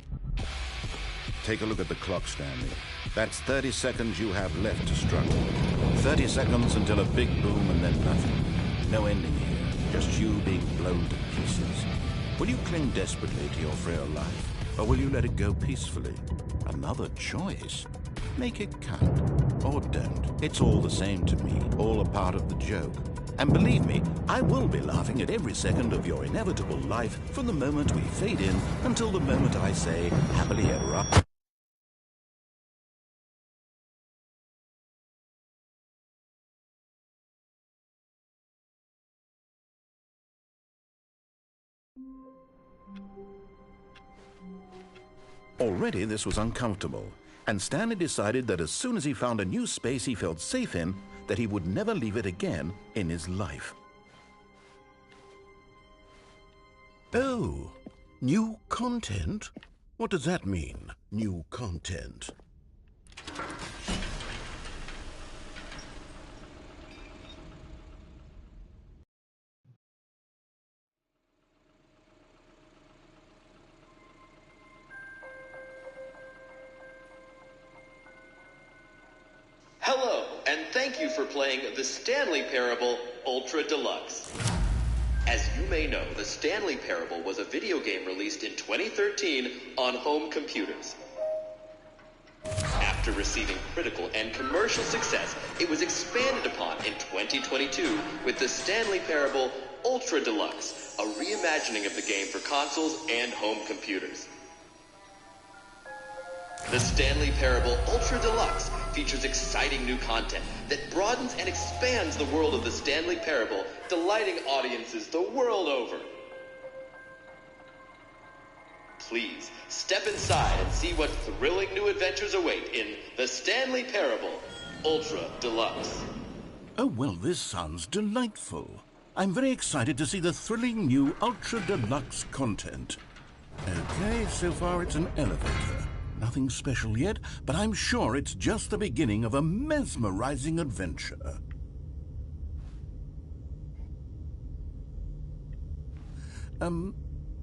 Take a look at the clock, Stanley. That's 30 seconds you have left to struggle. 30 seconds until a big boom and then nothing. No ending here, just you being blown to pieces. Will you cling desperately to your frail life, or will you let it go peacefully? Another choice. Make it count, or don't. It's all the same to me, all a part of the joke. And believe me, I will be laughing at every second of your inevitable life from the moment we fade in until the moment I say, happily ever after. Already this was uncomfortable, and Stanley decided that as soon as he found a new space he felt safe in, that he would never leave it again in his life. Oh, new content? What does that mean, new content? Hello, and thank you for playing The Stanley Parable Ultra Deluxe. As you may know, The Stanley Parable was a video game released in 2013 on home computers. After receiving critical and commercial success, it was expanded upon in 2022 with The Stanley Parable Ultra Deluxe, a reimagining of the game for consoles and home computers. The Stanley Parable Ultra Deluxe features exciting new content that broadens and expands the world of the Stanley Parable, delighting audiences the world over. Please, step inside and see what thrilling new adventures await in The Stanley Parable Ultra Deluxe. Oh, well, this sounds delightful. I'm very excited to see the thrilling new Ultra Deluxe content. Okay, so far it's an elevator. Nothing special yet, but I'm sure it's just the beginning of a mesmerizing adventure.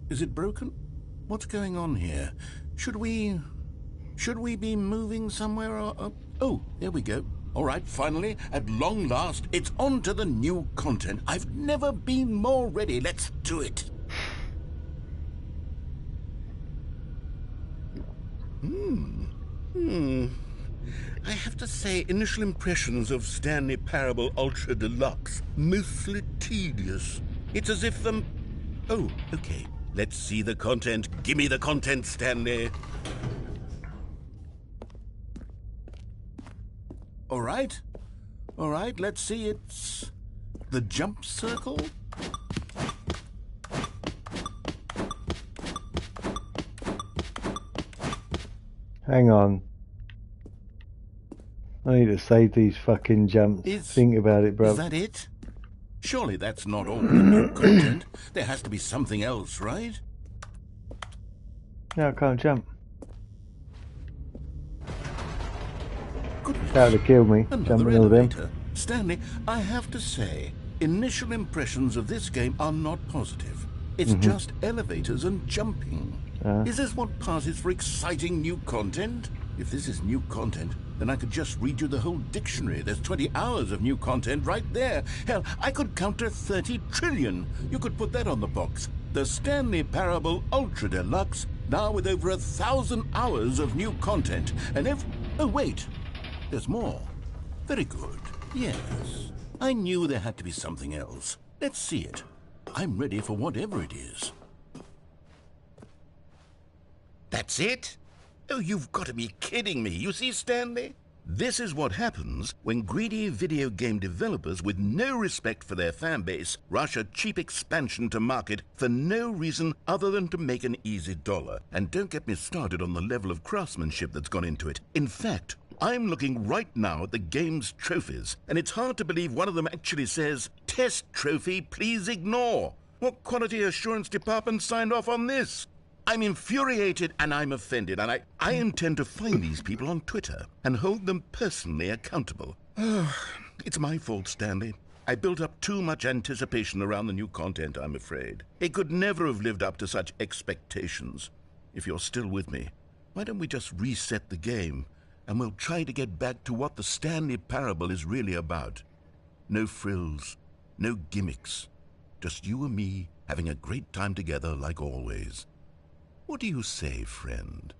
Is it broken? What's going on here? Should we be moving somewhere or... Oh, there we go. All right, finally, at long last, it's on to the new content. I've never been more ready. Let's do it. I have to say, initial impressions of Stanley Parable Ultra Deluxe, mostly tedious. It's as if Oh, okay. Let's see the content. Gimme the content, Stanley. All right, let's see. It's the jump circle. Hang on. I need to save these fucking jumps. Think about it, bro. Is that it? Surely that's not all the new content. There has to be something else, right? No, I can't jump. Goodness. That would have killed me. Another Jumping all them. elevator. Stanley, I have to say, initial impressions of this game are not positive. It's just elevators and jumping. Is this what passes for exciting new content? If this is new content, then I could just read you the whole dictionary. There's 20 hours of new content right there. Hell, I could count to 30 trillion. You could put that on the box. The Stanley Parable Ultra Deluxe, now with over 1,000 hours of new content. And oh, wait. There's more. Very good. Yes. I knew there had to be something else. Let's see it. I'm ready for whatever it is. That's it? Oh, you've got to be kidding me. You see, Stanley? This is what happens when greedy video game developers with no respect for their fan base rush a cheap expansion to market for no reason other than to make an easy dollar. And don't get me started on the level of craftsmanship that's gone into it. In fact, I'm looking right now at the game's trophies, and it's hard to believe one of them actually says, "Test trophy, please ignore." What quality assurance department signed off on this? I'm infuriated and I'm offended, and I intend to find these people on Twitter and hold them personally accountable. It's my fault, Stanley. I built up too much anticipation around the new content, I'm afraid. It could never have lived up to such expectations. If you're still with me, why don't we just reset the game, and we'll try to get back to what the Stanley Parable is really about. No frills, no gimmicks. Just you and me having a great time together like always. What do you say, friend?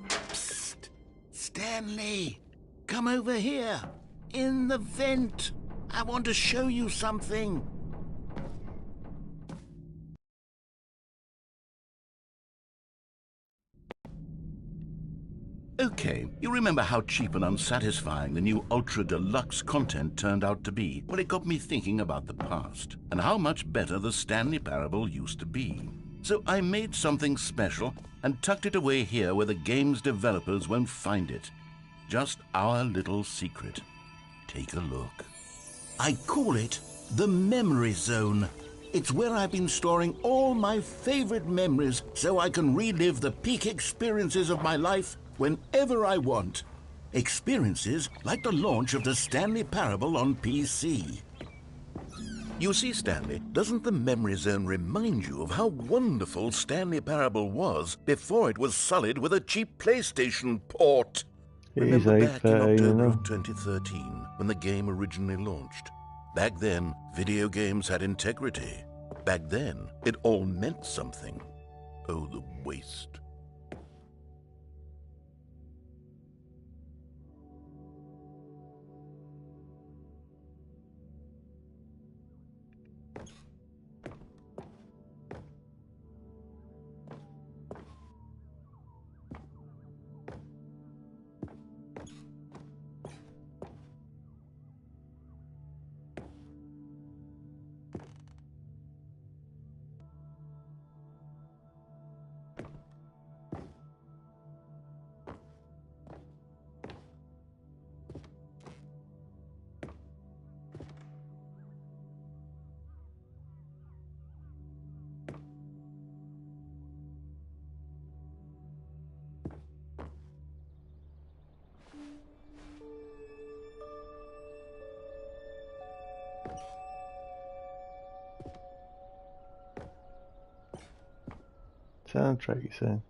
Psst! Stanley! Come over here! In the vent! I want to show you something! Okay, you remember how cheap and unsatisfying the new Ultra Deluxe content turned out to be? Well, it got me thinking about the past, and how much better the Stanley Parable used to be. So I made something special and tucked it away here where the game's developers won't find it. Just our little secret. Take a look. I call it the Memory Zone. It's where I've been storing all my favorite memories so I can relive the peak experiences of my life whenever I want. Experiences like the launch of the Stanley Parable on PC. You see, Stanley, doesn't the Memory Zone remind you of how wonderful Stanley Parable was before it was sullied with a cheap PlayStation port? Remember back in October of 2013, when the game originally launched? Back then, video games had integrity. Back then, it all meant something. Oh, the waste. Soundtrack, you say?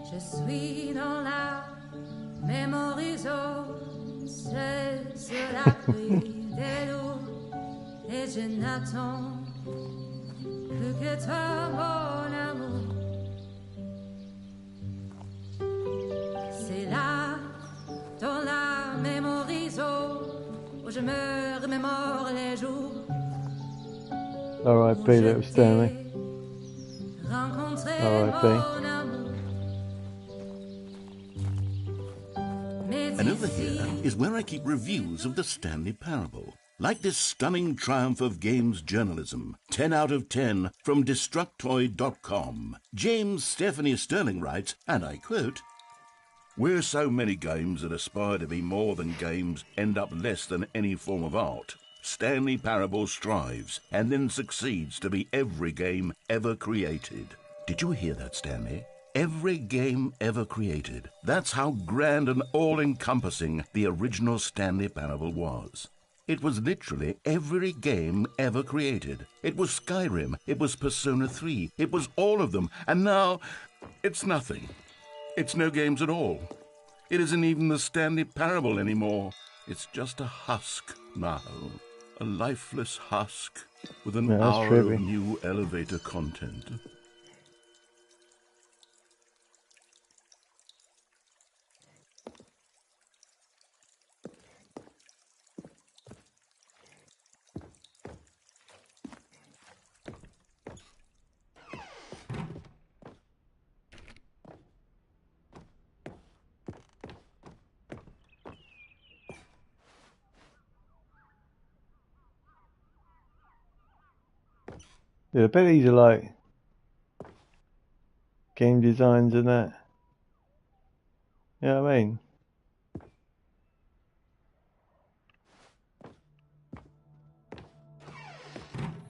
Je suis dans la Memory Zone, seul sur l'abri des loups, et je n'attends plus que toi, mon amour. C'est là, dans la Memory Zone, où je me remémore les jours. R.I.P. Little Stanley. R.I.P. And over here is where I keep reviews of the Stanley Parable. Like this stunning triumph of games journalism, 10 out of 10 from Destructoid.com. James Stephanie Sterling writes, and I quote, "Where so many games that aspire to be more than games end up less than any form of art, Stanley Parable strives and then succeeds to be every game ever created." Did you hear that, Stanley? every game ever created. That's how grand and all-encompassing the original Stanley Parable was. It was literally every game ever created. It was Skyrim, it was Persona 3, it was all of them, and now it's nothing. It's no games at all. It isn't even the Stanley Parable anymore. It's just a husk now. A lifeless husk with an hour of new elevator content. Yeah, I bet these are like game designs and that. You know what I mean?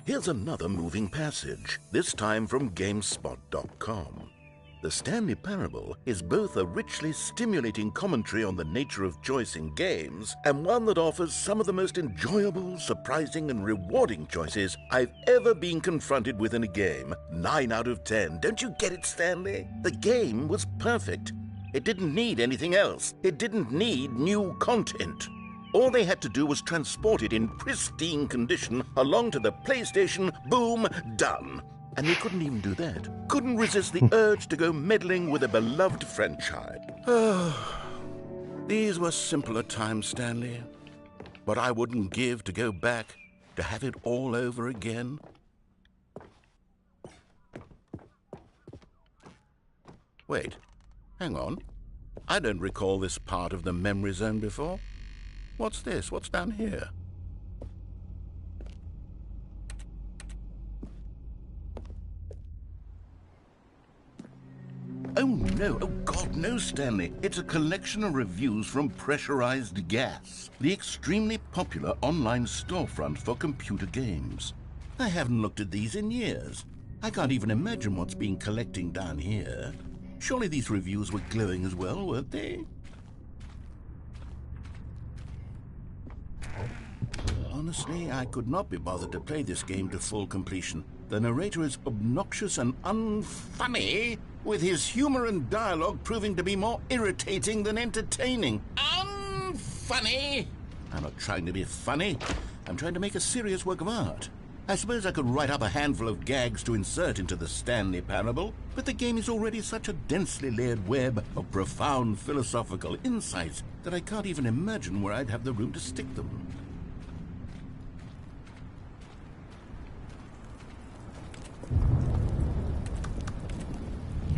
Here's another moving passage, this time from GameSpot.com. The Stanley Parable is both a richly stimulating commentary on the nature of choice in games and one that offers some of the most enjoyable, surprising, and rewarding choices I've ever been confronted with in a game. 9 out of 10. Don't you get it, Stanley? The game was perfect. It didn't need anything else. It didn't need new content. All they had to do was transport it in pristine condition along to the PlayStation. Boom, done. And they couldn't even do that. Couldn't resist the urge to go meddling with a beloved franchise. These were simpler times, Stanley. But I wouldn't give to go back to have it all over again. Wait, hang on. I don't recall this part of the memory zone before. What's this? What's down here? Oh no, oh God, no, Stanley. It's a collection of reviews from Pressurized Gas, the extremely popular online storefront for computer games. I haven't looked at these in years. I can't even imagine what's been collecting down here. Surely these reviews were glowing as well, weren't they? Honestly, I could not be bothered to play this game to full completion. The narrator is obnoxious and unfunny, with his humor and dialogue proving to be more irritating than entertaining. Unfunny! I'm not trying to be funny. I'm trying to make a serious work of art. I suppose I could write up a handful of gags to insert into the Stanley Parable, but the game is already such a densely layered web of profound philosophical insights that I can't even imagine where I'd have the room to stick them.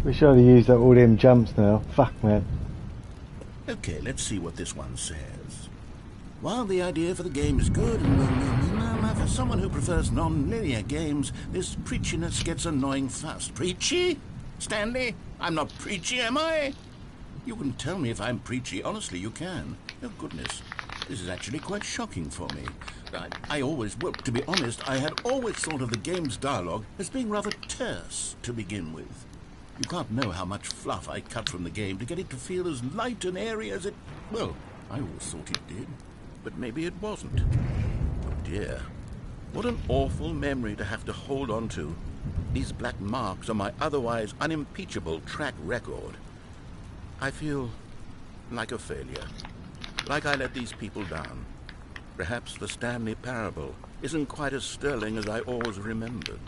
Wish I'd have used up all them jumps now. Fuck, man. Okay, let's see what this one says. While the idea for the game is good, for someone who prefers non-linear games, this preachiness gets annoying fast. Preachy? Stanley? I'm not preachy, am I? You can tell me if I'm preachy. Honestly, you can. Oh, goodness. This is actually quite shocking for me. Well, to be honest, I had always thought of the game's dialogue as being rather terse to begin with. You can't know how much fluff I cut from the game to get it to feel as light and airy as it... Well, I always thought it did, but maybe it wasn't. Oh dear. What an awful memory to have to hold on to. These black marks on my otherwise unimpeachable track record. I feel like a failure. Like I let these people down. Perhaps the Stanley Parable isn't quite as sterling as I always remembered.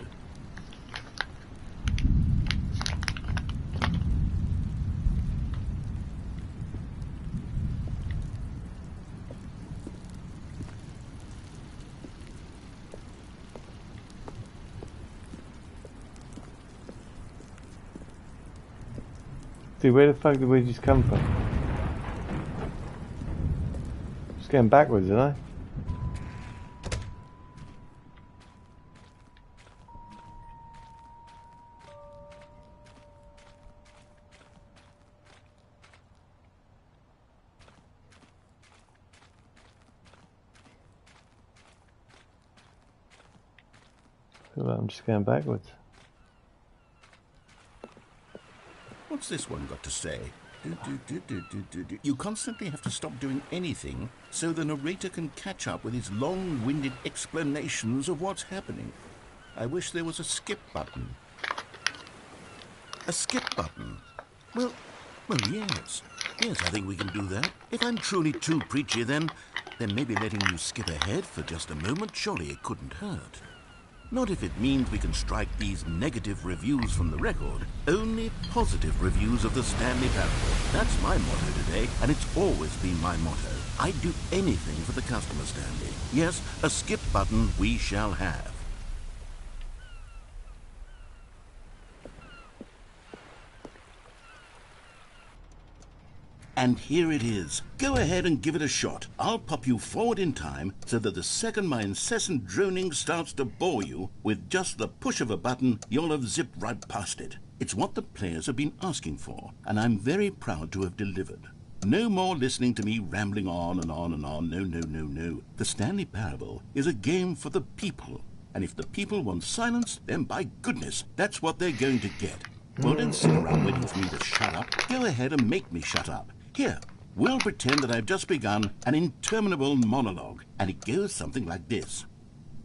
Dude, where the fuck did we just come from? Just going backwards, isn't I? I feel like I'm just going backwards. What's this one got to say? You constantly have to stop doing anything so the narrator can catch up with his long-winded explanations of what's happening. I wish there was a skip button. A skip button? Well, yes. Yes, I think we can do that. If I'm truly too preachy, then maybe letting you skip ahead for just a moment, surely it couldn't hurt. Not if it means we can strike these negative reviews from the record. Only positive reviews of the Stanley Parable. That's my motto today, and it's always been my motto. I'd do anything for the customer, Stanley. Yes, a skip button we shall have. And here it is. Go ahead and give it a shot. I'll pop you forward in time so that the second my incessant droning starts to bore you, with just the push of a button, you'll have zipped right past it. It's what the players have been asking for, and I'm very proud to have delivered. No more listening to me rambling on and on and on. No. The Stanley Parable is a game for the people. And if the people want silence, then by goodness, that's what they're going to get. Well, don't sit around waiting for me to shut up. Go ahead and make me shut up. Here, we'll pretend that I've just begun an interminable monologue, and it goes something like this.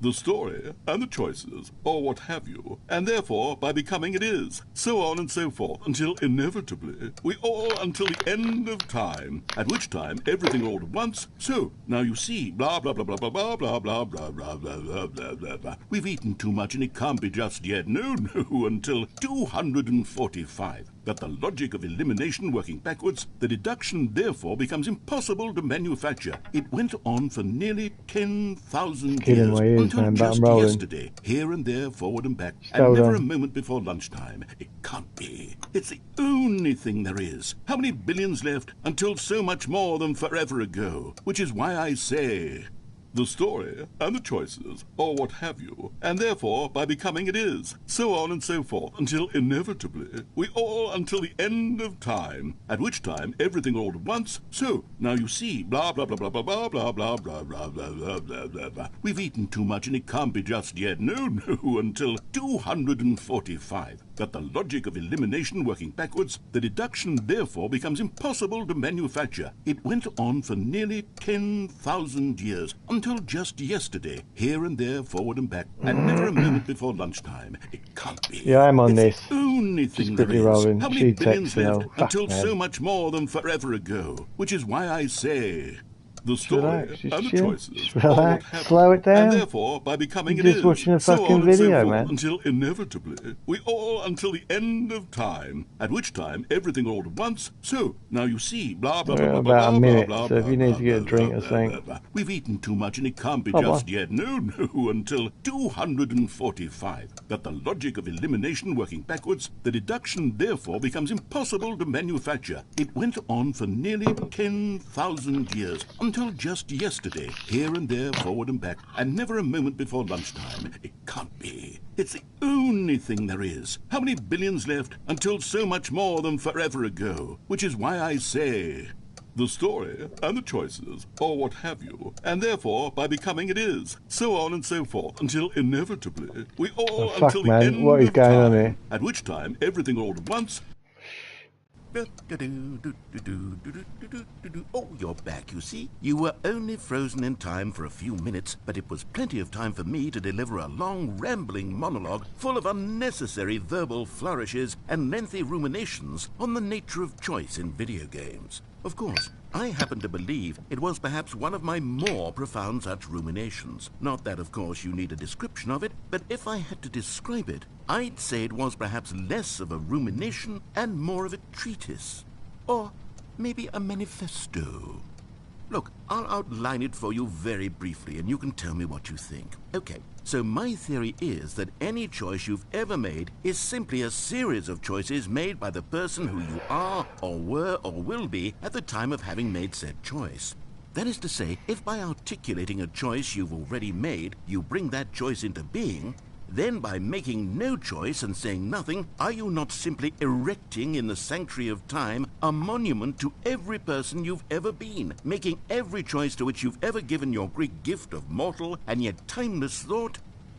The story, and the choices, or what have you, and therefore, by becoming it is, so on and so forth, until inevitably, we all until the end of time, at which time everything all at once, so, now you see, blah, blah, blah, blah, blah, blah, blah, blah, blah, blah, blah, blah, blah, blah, blah. We've eaten too much and it can't be just yet, no, until 245. That the logic of elimination working backwards, the deduction therefore becomes impossible to manufacture. It went on for nearly 10,000 years, until just yesterday, here and there, forward and back, and never a moment before lunchtime. It can't be. It's the only thing there is. How many billions left until so much more than forever ago? Which is why I say... The story, and the choices, or what have you, and therefore, by becoming it is, so on and so forth, until inevitably, we all until the end of time, at which time everything all at once, so, now you see, blah, blah, blah, blah, blah, blah, blah, blah, blah, blah, blah, blah, blah, blah, blah. We've eaten too much and it can't be just yet, no, until 245. That the logic of elimination working backwards, the deduction therefore becomes impossible to manufacture. It went on for nearly 10,000 years, until just yesterday, here and there, forward and back, and never a moment before lunchtime. It can't be. Yeah, I'm on this. The only thing there is. How many billions left until so much more than forever ago? Which is why I say... The story, and the choices, relax, slow it down. And therefore, by becoming You're it just is, watching a so fucking on and so video, forth, man. until inevitably, we all until the end of time, at which time everything all at once, so, now you see, blah, blah, blah, blah, blah, about a minute, blah, so if you need to get a drink or blah, something. blah, blah. We've eaten too much and it can't be just yet, no, until 245. That the logic of elimination working backwards, the deduction therefore becomes impossible to manufacture. It went on for nearly 10,000 years, until just yesterday, here and there, forward and back, and never a moment before lunchtime. It can't be. It's the only thing there is. How many billions left until so much more than forever ago? Which is why I say... The story, and the choices, or what have you, and therefore, by becoming it is, so on and so forth, until inevitably, we all until the end what is of going time, on here? at which time everything all at once... Oh, you're back, you see. You were only frozen in time for a few minutes, but it was plenty of time for me to deliver a long, rambling monologue full of unnecessary verbal flourishes and lengthy ruminations on the nature of choice in video games. Of course, I happen to believe it was perhaps one of my more profound such ruminations. Not that, of course, you need a description of it, but if I had to describe it, I'd say it was perhaps less of a rumination and more of a treatise. Or maybe a manifesto. Look, I'll outline it for you very briefly, and you can tell me what you think. Okay, so my theory is that any choice you've ever made is simply a series of choices made by the person who you are, or were, or will be at the time of having made said choice. That is to say, if by articulating a choice you've already made, you bring that choice into being, then by making no choice and saying nothing, are you not simply erecting in the sanctuary of time a monument to every person you've ever been, making every choice to which you've ever given your Greek gift of mortal and yet timeless thought?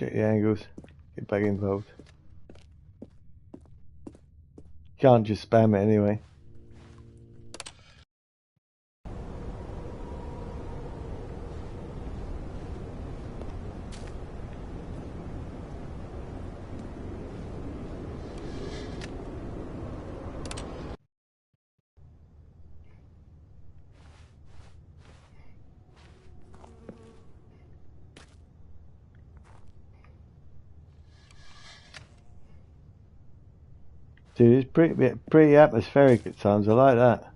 Check the angles. Get back involved. Can't just spam it anyway. Dude, it's pretty atmospheric at times. I like that.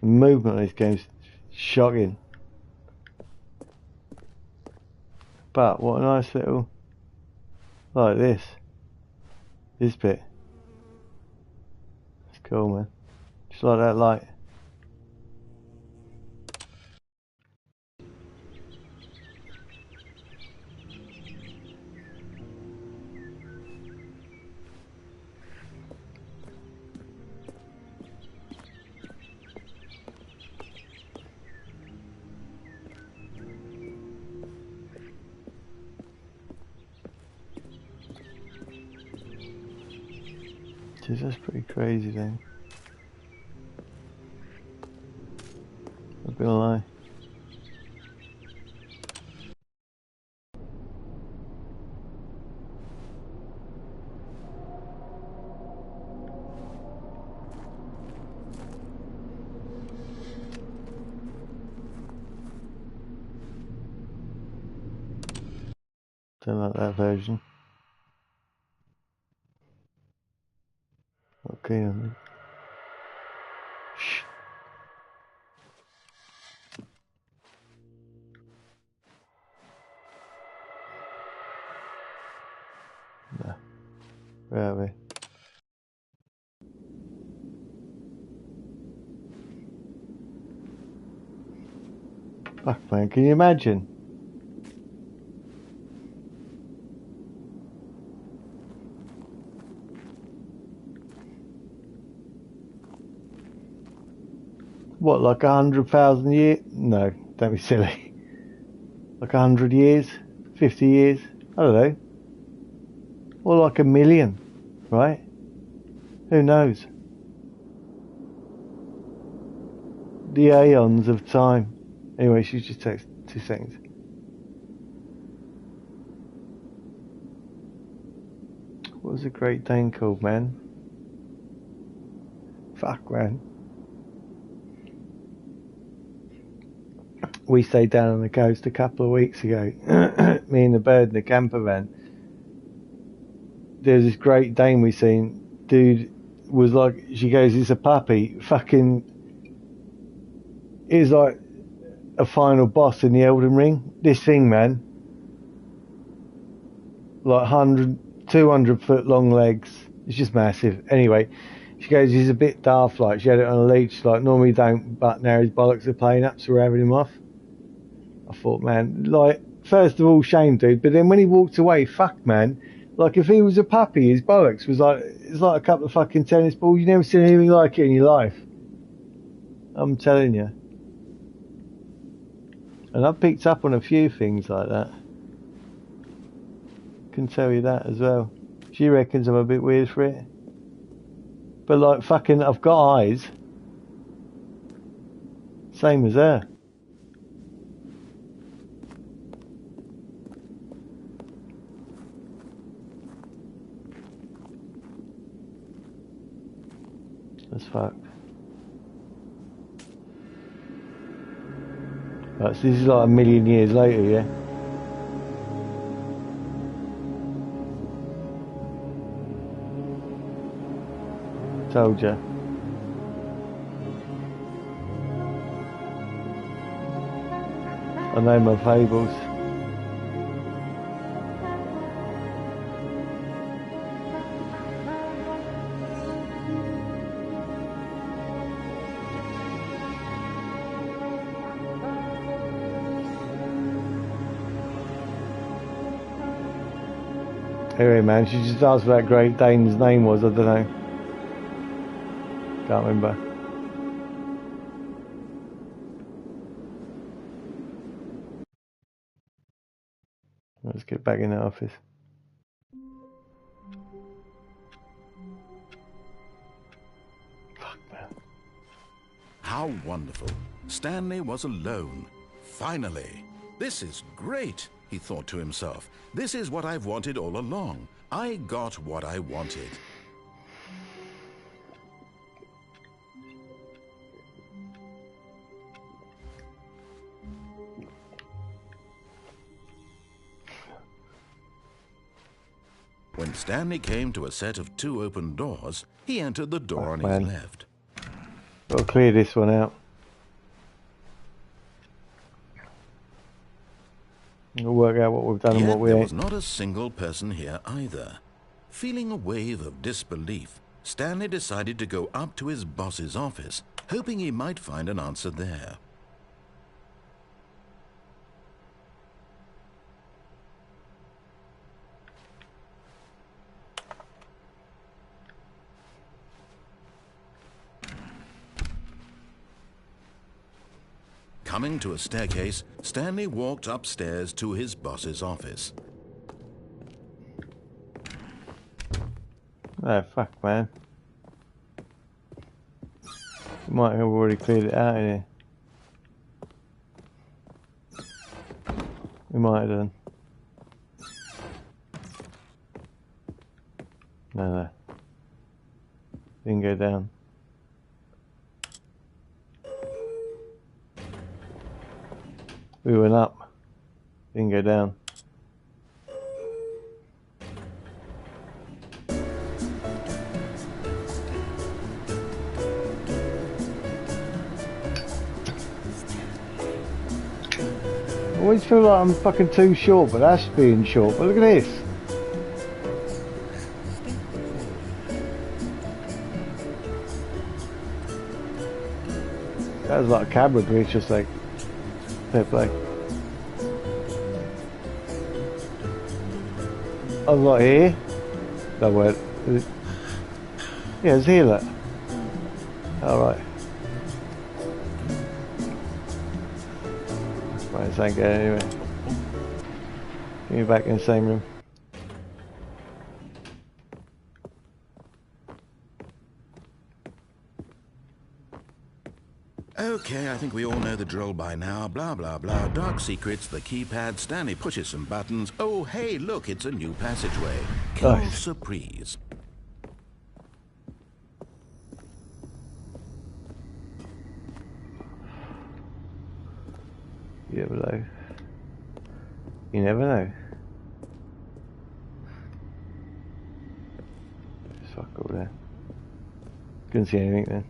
The movement of this game's shocking. But what a nice little, like this bit. It's cool, man. Just like that light. Jeez, that's pretty crazy then. Not gonna lie. Don't like that version. Okay, shh. No. Where are we? Fuck, man, can you imagine? What, like 100,000 years? No, don't be silly. Like 100 years? 50 years? I don't know. Or like 1,000,000, right? Who knows? The aeons of time. Anyway, she just takes 2 seconds. What was the Great Dane called, man? Fuck, man. We stayed down on the coast a couple of weeks ago. Me and the bird in the camper van. There's this Great Dane we seen. Dude was like, she goes, it's a puppy. Fucking, it's like a final boss in the Elden Ring. This thing, man. Like 100, 200 foot long legs. It's just massive. Anyway, she goes, he's a bit daft, like she had it on a leash, like normally don't, but now his bollocks are playing up, so we're having him off. I thought, man, like, first of all, shame, dude, but then when he walked away, fuck, man, like, if he was a puppy, his bollocks was like, it's like a couple of fucking tennis balls. You never seen anything like it in your life. I'm telling you. And I've picked up on a few things like that. Can tell you that as well. She reckons I'm a bit weird for it. But like, fucking, I've got eyes. Same as her. That's fucked. Right, so this is like 1,000,000 years later, yeah? Told ya. I know my fables. Anyway, man, she just asked what that Great Dane's name was. I don't know. Can't remember. back in the office. Fuck, man. How wonderful. Stanley was alone. Finally. This is great, he thought to himself. This is what I've wanted all along. I got what I wanted. When Stanley came to a set of 2 open doors, he entered the door on his left. Got to clear this one out. We'll work out what we've done and what we ain't. ain't. There was not a single person here either. Feeling a wave of disbelief, Stanley decided to go up to his boss's office, hoping he might find an answer there. Coming to a staircase, Stanley walked upstairs to his boss's office. Oh, fuck, man. We might have already cleared it out in here. We might have done. No. Didn't go down. We went up. Didn't go down. I always feel like I'm fucking too short, but that's being short. But look at this. That was like a camera glitch, just like fair play. I was like here. No, wait. Yeah, it's here, look. Alright. Right, it's ain't going anywhere. Get me back in the same room. Okay, I think we all know the drill by now. Blah, blah, blah. Dark secrets, the keypad. Stanley pushes some buttons. Oh, hey, look, it's a new passageway. Quelle Nice. surprise. You never know. You never know. Fuck all there. Couldn't see anything then.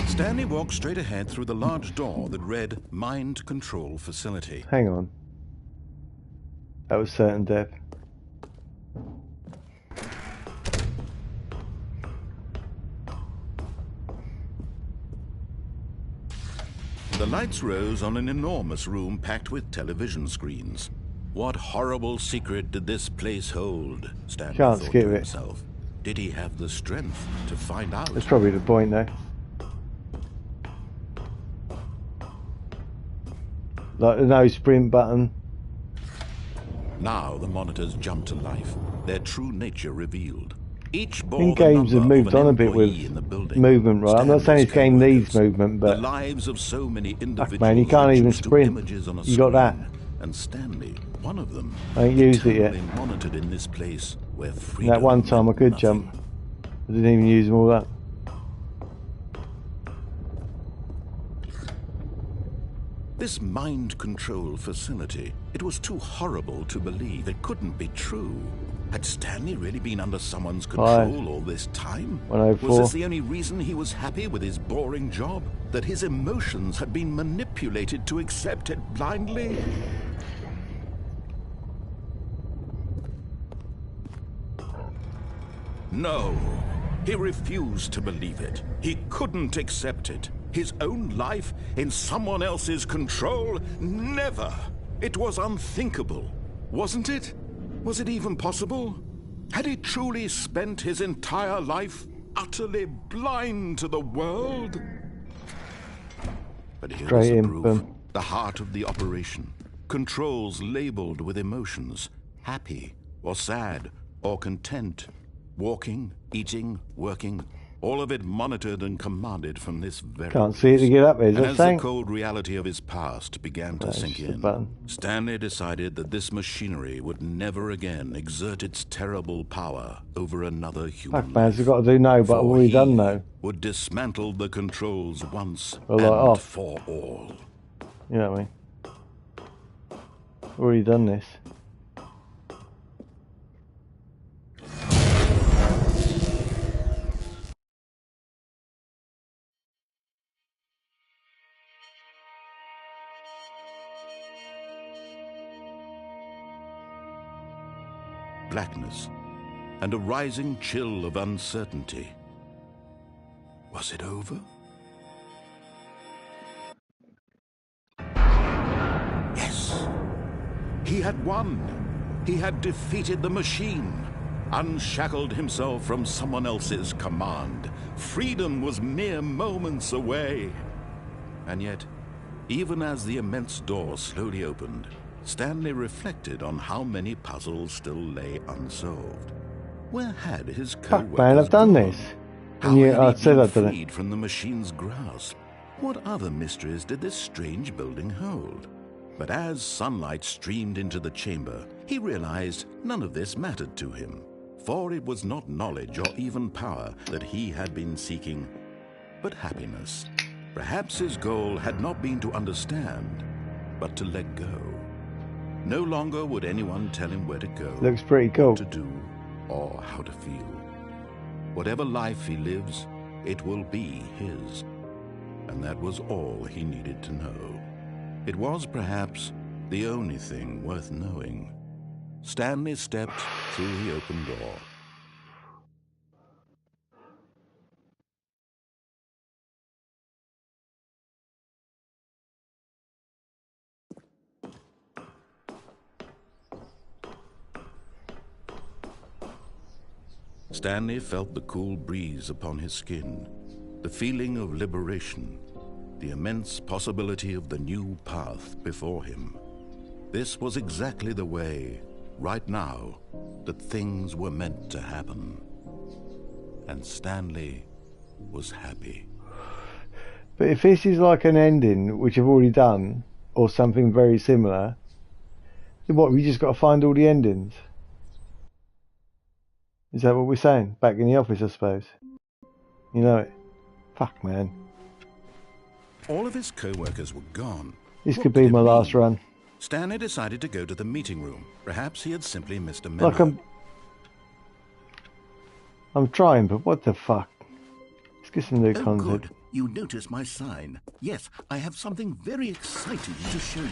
Stanley walked straight ahead through the large door that read Mind Control Facility. Hang on. That was certain death. The lights rose on an enormous room packed with television screens. What horrible secret did this place hold? Stanley Can't thought skip to it. himself. Did he have the strength to find out? That's probably the point though. Like the no sprint button. Now the monitors jumped to life, their true nature revealed. Each bore think the games have number of moved an on a bit with employee in the building. movement, right? I'm not saying this game Stanley's needs movement, but the lives of so many individuals man, you can't even reduced to sprint. images on a You got that. screen. And Stanley, one of them, I ain't used it yet. eternally monitored in this place where And freedom that one time I meant could nothing. jump. I didn't even use them all up. This mind control facility, it was too horrible to believe. It couldn't be true. Had Stanley really been under someone's control all this time? 104. Was this the only reason he was happy with his boring job? That his emotions had been manipulated to accept it blindly? No. He refused to believe it. He couldn't accept it. His own life in someone else's control? Never! It was unthinkable, wasn't it? Was it even possible? Had he truly spent his entire life utterly blind to the world? But here was the proof. The heart of the operation. Controls labeled with emotions. Happy, or sad, or content. Walking, eating, working. All of it monitored and commanded from this very Can't see it to get up here, and as the cold reality of his past began to sink in, Stanley decided that this machinery would never again exert its terrible power over another human life. Man's got to do no, but I've already done no. Would dismantle the controls once and for all. You know what I mean? Already done this. Blackness, and a rising chill of uncertainty. Was it over? Yes! He had won! He had defeated the machine, unshackled himself from someone else's command. Freedom was mere moments away. And yet, even as the immense door slowly opened, Stanley reflected on how many puzzles still lay unsolved. Where had his co-workers man, I've done this. How had he been freed from the machine's grasp? What other mysteries did this strange building hold? But as sunlight streamed into the chamber, he realized none of this mattered to him, for it was not knowledge or even power that he had been seeking, but happiness. Perhaps his goal had not been to understand, but to let go. No longer would anyone tell him where to go, looks pretty cool, what to do, or how to feel. Whatever life he lives, it will be his. And that was all he needed to know. It was perhaps the only thing worth knowing. Stanley stepped through the open door. Stanley felt the cool breeze upon his skin, the feeling of liberation, the immense possibility of the new path before him. This was exactly the way, right now, that things were meant to happen. And Stanley was happy. But if this is like an ending, which I've already done, or something very similar, then what, we just got to find all the endings? Is that what we're saying? Back in the office, I suppose. You know it. Fuck, man. All of his co-workers were gone. This could be my last run. Stanley decided to go to the meeting room. Perhaps he had simply missed a memo. Like I'm trying, but what the fuck? Let's get some new content. Good. You notice my sign. Yes, I have something very exciting to show you.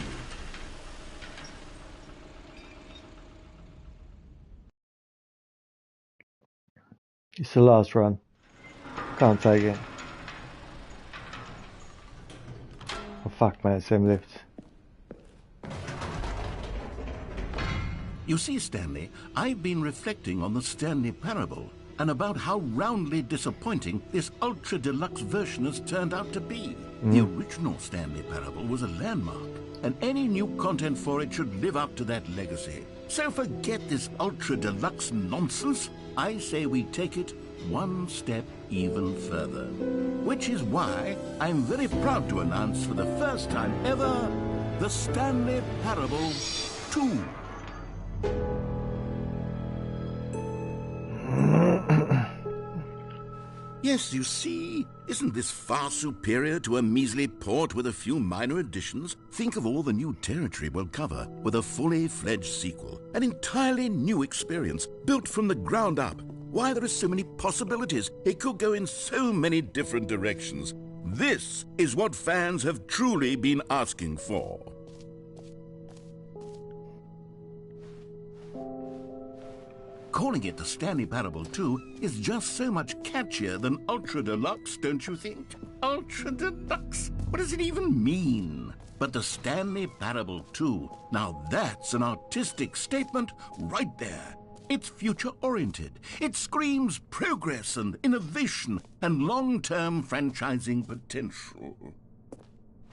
It's the last run. Can't take it. Oh fuck, man, same lifts. You see, Stanley, I've been reflecting on the Stanley Parable and about how roundly disappointing this ultra-deluxe version has turned out to be. The original Stanley Parable was a landmark, and any new content for it should live up to that legacy. So forget this ultra-deluxe nonsense. I say we take it one step even further. Which is why I'm very proud to announce for the first time ever, the Stanley Parable 2. Yes, you see, isn't this far superior to a measly port with a few minor additions? Think of all the new territory we'll cover with a fully fledged sequel. An entirely new experience, built from the ground up. Why, there are so many possibilities. It could go in so many different directions. This is what fans have truly been asking for. calling it the Stanley Parable 2 is just so much catchier than Ultra Deluxe, don't you think? Ultra Deluxe? What does it even mean? But the Stanley Parable 2, now that's an artistic statement right there. It's future-oriented. It screams progress and innovation and long-term franchising potential.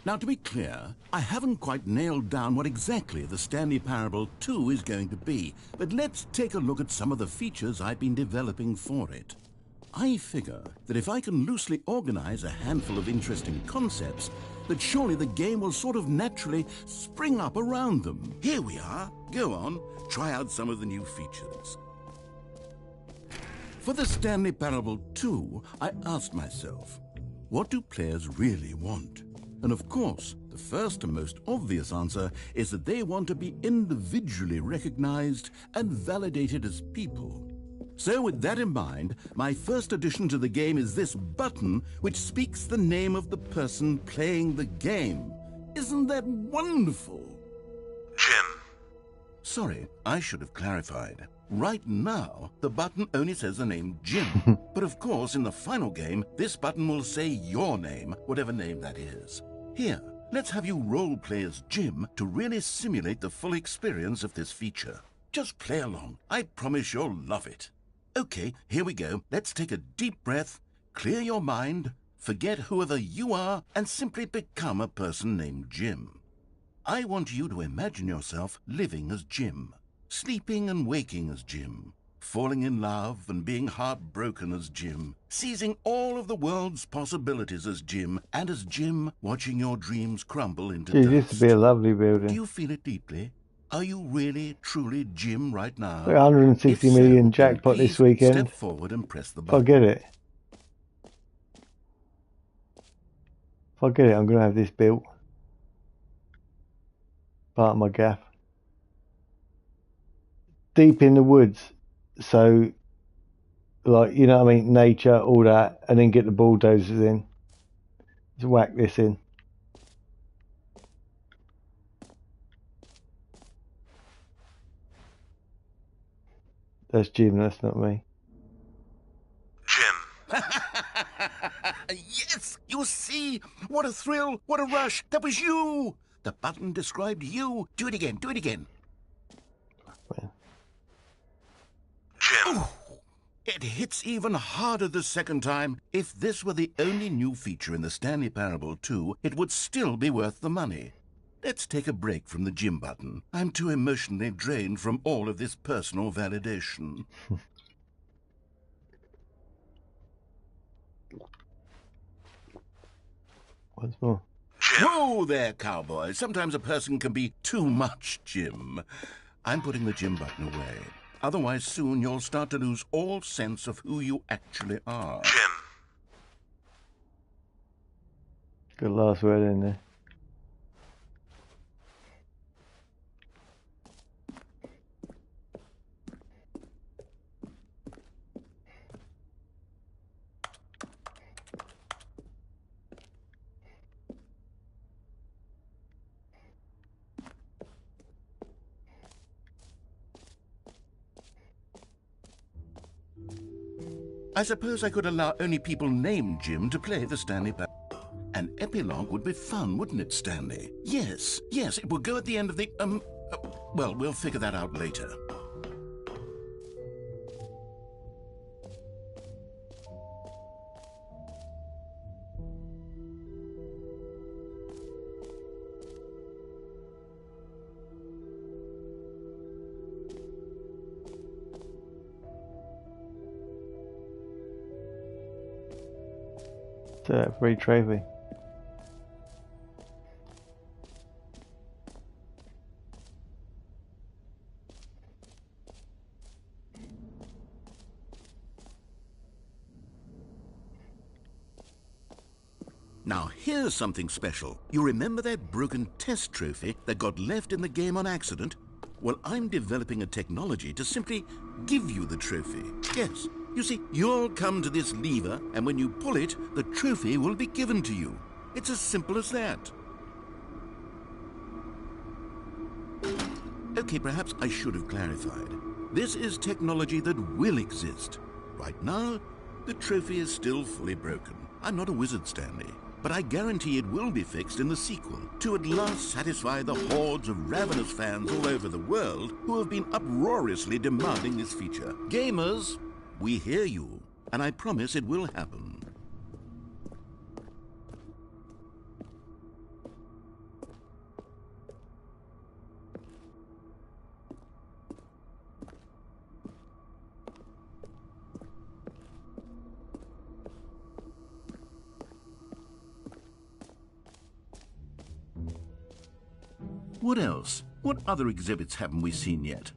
Now, to be clear, I haven't quite nailed down what exactly the Stanley Parable 2 is going to be, but let's take a look at some of the features I've been developing for it. I figure that if I can loosely organize a handful of interesting concepts, that surely the game will sort of naturally spring up around them. Here we are. Go on, try out some of the new features. For the Stanley Parable 2, I asked myself, what do players really want? And of course, the first and most obvious answer is that they want to be individually recognized and validated as people. So with that in mind, my first addition to the game is this button which speaks the name of the person playing the game. Isn't that wonderful? Jim. Sorry, I should have clarified. Right now, the button only says the name Jim. But of course, in the final game, this button will say your name, whatever name that is. Here, let's have you role-play as Jim to really simulate the full experience of this feature. Just play along. I promise you'll love it. Okay, here we go. Let's take a deep breath, clear your mind, forget whoever you are, and simply become a person named Jim. I want you to imagine yourself living as Jim, sleeping and waking as Jim, falling in love and being heartbroken as Jim, seizing all of the world's possibilities as Jim, and as Jim, watching your dreams crumble into dust. It used to be a lovely building. Do you feel it deeply? Are you really, truly Jim right now? 160 million jackpot this weekend. Step forward and press the If button. I get it. If I get it, I'm going to have this built. Part of my gaff. Deep in the woods. So, like, you know what I mean? Nature, all that. And then get the bulldozers in. Just whack this in. That's Jim, that's not me. Jim. Yes, you see? What a thrill, what a rush. That was you. The button described you. Do it again, do it again. Jim. Ooh, it hits even harder the second time. If this were the only new feature in the Stanley Parable 2, it would still be worth the money. Let's take a break from the Jim button. I'm too emotionally drained from all of this personal validation. Once more. Jim. Whoa there, cowboy. Sometimes a person can be too much Jim. I'm putting the Jim button away. Otherwise, soon you'll start to lose all sense of who you actually are. Jim. Good last word in there. I suppose I could allow only people named Jim to play the Stanley Parable. An epilogue would be fun, wouldn't it, Stanley? Yes, it would go at the end of the, well, we'll figure that out later. Free trophy. Now, here's something special. You remember that broken test trophy that got left in the game on accident? Well, I'm developing a technology to simply give you the trophy. Yes. You see, you'll come to this lever, and when you pull it, the trophy will be given to you. It's as simple as that. Okay, perhaps I should have clarified. This is technology that will exist. Right now, the trophy is still fully broken. I'm not a wizard, Stanley, but I guarantee it will be fixed in the sequel to at last satisfy the hordes of ravenous fans all over the world who have been uproariously demanding this feature. Gamers, we hear you, and I promise it will happen. What else? What other exhibits haven't we seen yet?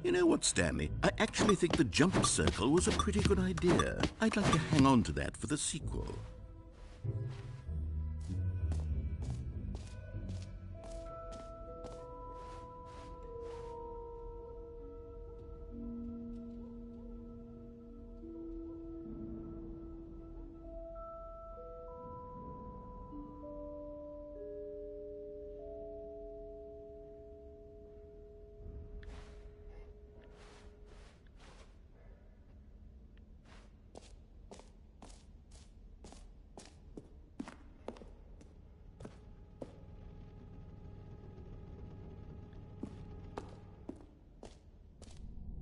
You know what, Stanley? I actually think the jump circle was a pretty good idea. I'd like to hang on to that for the sequel.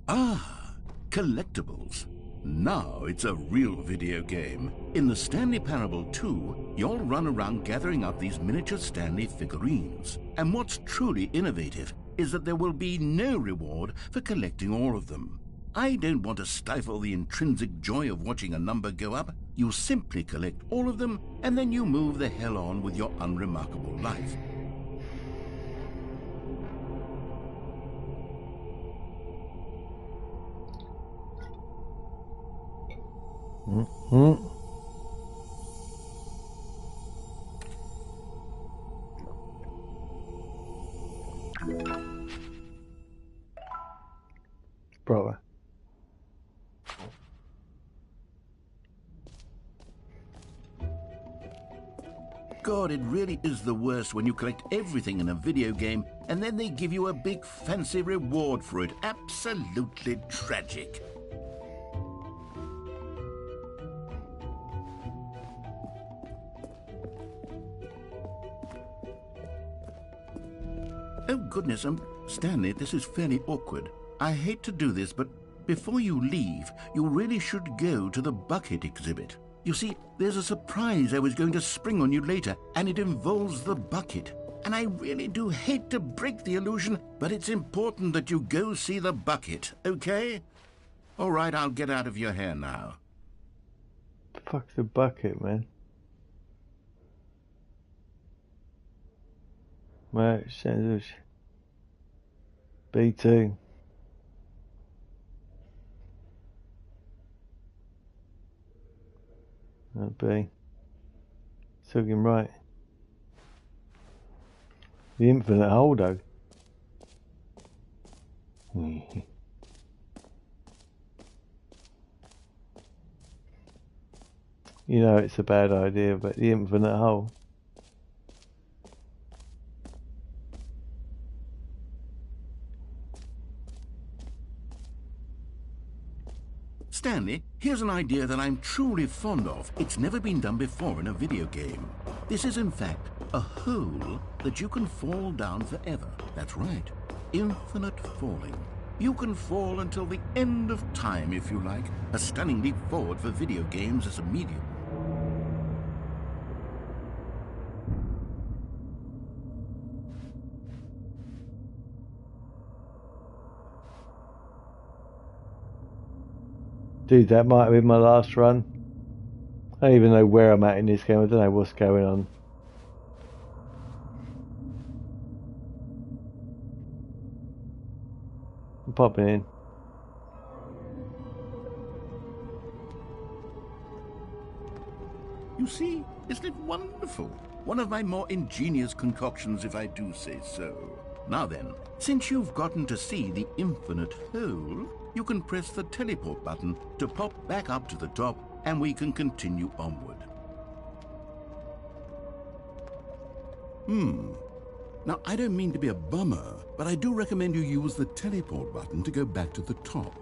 Ah, collectibles. Now it's a real video game. In the Stanley Parable 2, you'll run around gathering up these miniature Stanley figurines. And what's truly innovative is that there will be no reward for collecting all of them. I don't want to stifle the intrinsic joy of watching a number go up. You simply collect all of them, and then you move the hell on with your unremarkable life. Brother. God, it really is the worst when you collect everything in a video game and then they give you a big fancy reward for it. Absolutely tragic. Oh goodness, Stanley, this is fairly awkward. I hate to do this, but before you leave, you really should go to the bucket exhibit. You see, there's a surprise I was going to spring on you later, and it involves the bucket. And I really do hate to break the illusion, but it's important that you go see the bucket, okay? All right, I'll get out of your hair now. Fuck the bucket, man. Right, sandwich. B2. That B. Took him right. The infinite hole, though. You know it's a bad idea, but the infinite hole. Stanley, here's an idea that I'm truly fond of. It's never been done before in a video game. This is, in fact, a hole that you can fall down forever. That's right. Infinite falling. You can fall until the end of time, if you like. A stunning leap forward for video games as a medium. Dude, that might have been my last run. I don't even know where I'm at in this game. I don't know what's going on. I'm popping in. You see, isn't it wonderful? One of my more ingenious concoctions, if I do say so. Now then, since you've gotten to see the infinite hole, you can press the teleport button to pop back up to the top, and we can continue onward. Now, I don't mean to be a bummer, but I do recommend you use the teleport button to go back to the top.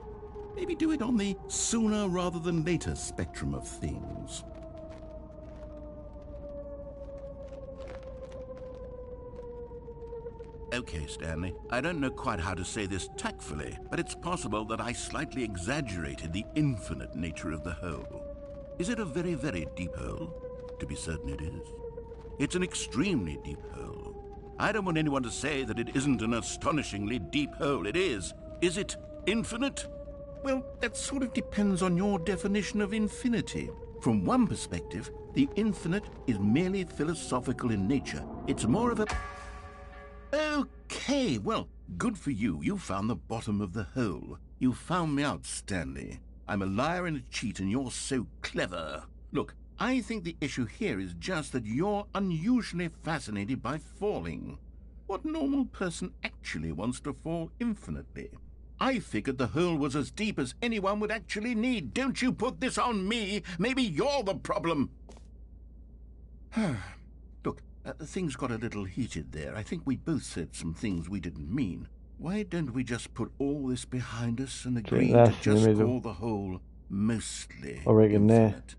Maybe do it on the sooner rather than later spectrum of things. Okay, Stanley, I don't know quite how to say this tactfully, but it's possible that I slightly exaggerated the infinite nature of the hole. Is it a very, very deep hole? To be certain it is. It's an extremely deep hole. I don't want anyone to say that it isn't an astonishingly deep hole. It is. Is it infinite? Well, that sort of depends on your definition of infinity. From one perspective, the infinite is merely philosophical in nature. It's more of a... Okay, well, good for you. You found the bottom of the hole. You found me out, Stanley. I'm a liar and a cheat, and you're so clever. Look, I think the issue here is just that you're unusually fascinated by falling. What normal person actually wants to fall infinitely? I figured the hole was as deep as anyone would actually need. Don't you put this on me. Maybe you're the problem. Look, things got a little heated there. I think we both said some things we didn't mean. Why don't we just put all this behind us and agree to just call the hole mostly infinite?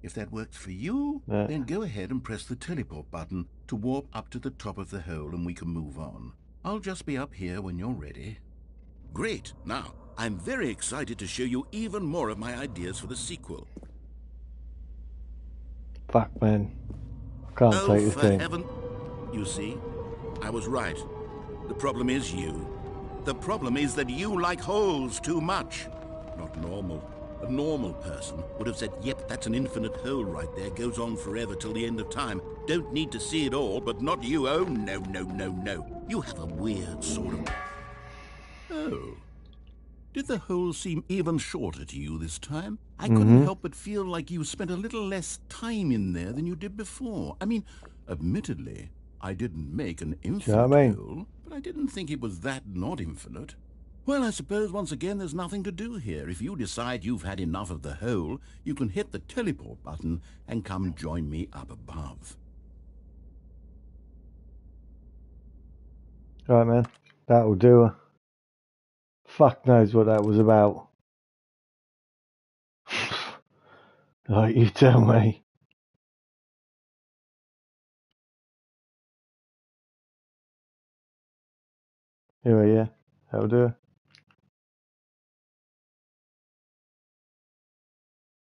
If that works for you, then go ahead and press the teleport button to warp up to the top of the hole and we can move on. I'll just be up here when you're ready. Great. Now, I'm very excited to show you even more of my ideas for the sequel. Fuck, man. I can't take this thing. Heaven. You see, I was right. The problem is you. The problem is that you like holes too much. Not normal. A normal person would have said, yep, that's an infinite hole right there. Goes on forever till the end of time. Don't need to see it all, but not you. Oh, no, no, no, no. You have a weird sort of... Oh. Did the hole seem even shorter to you this time? I couldn't help but feel like you spent a little less time in there than you did before. I mean, admittedly, I didn't make an infinite hole, but I didn't think it was that not infinite. Well, I suppose once again there's nothing to do here. If you decide you've had enough of the hole, you can hit the teleport button and come join me up above. Right, man. That'll do. Fuck knows what that was about. Like, you tell me. Anyway, yeah, that'll do.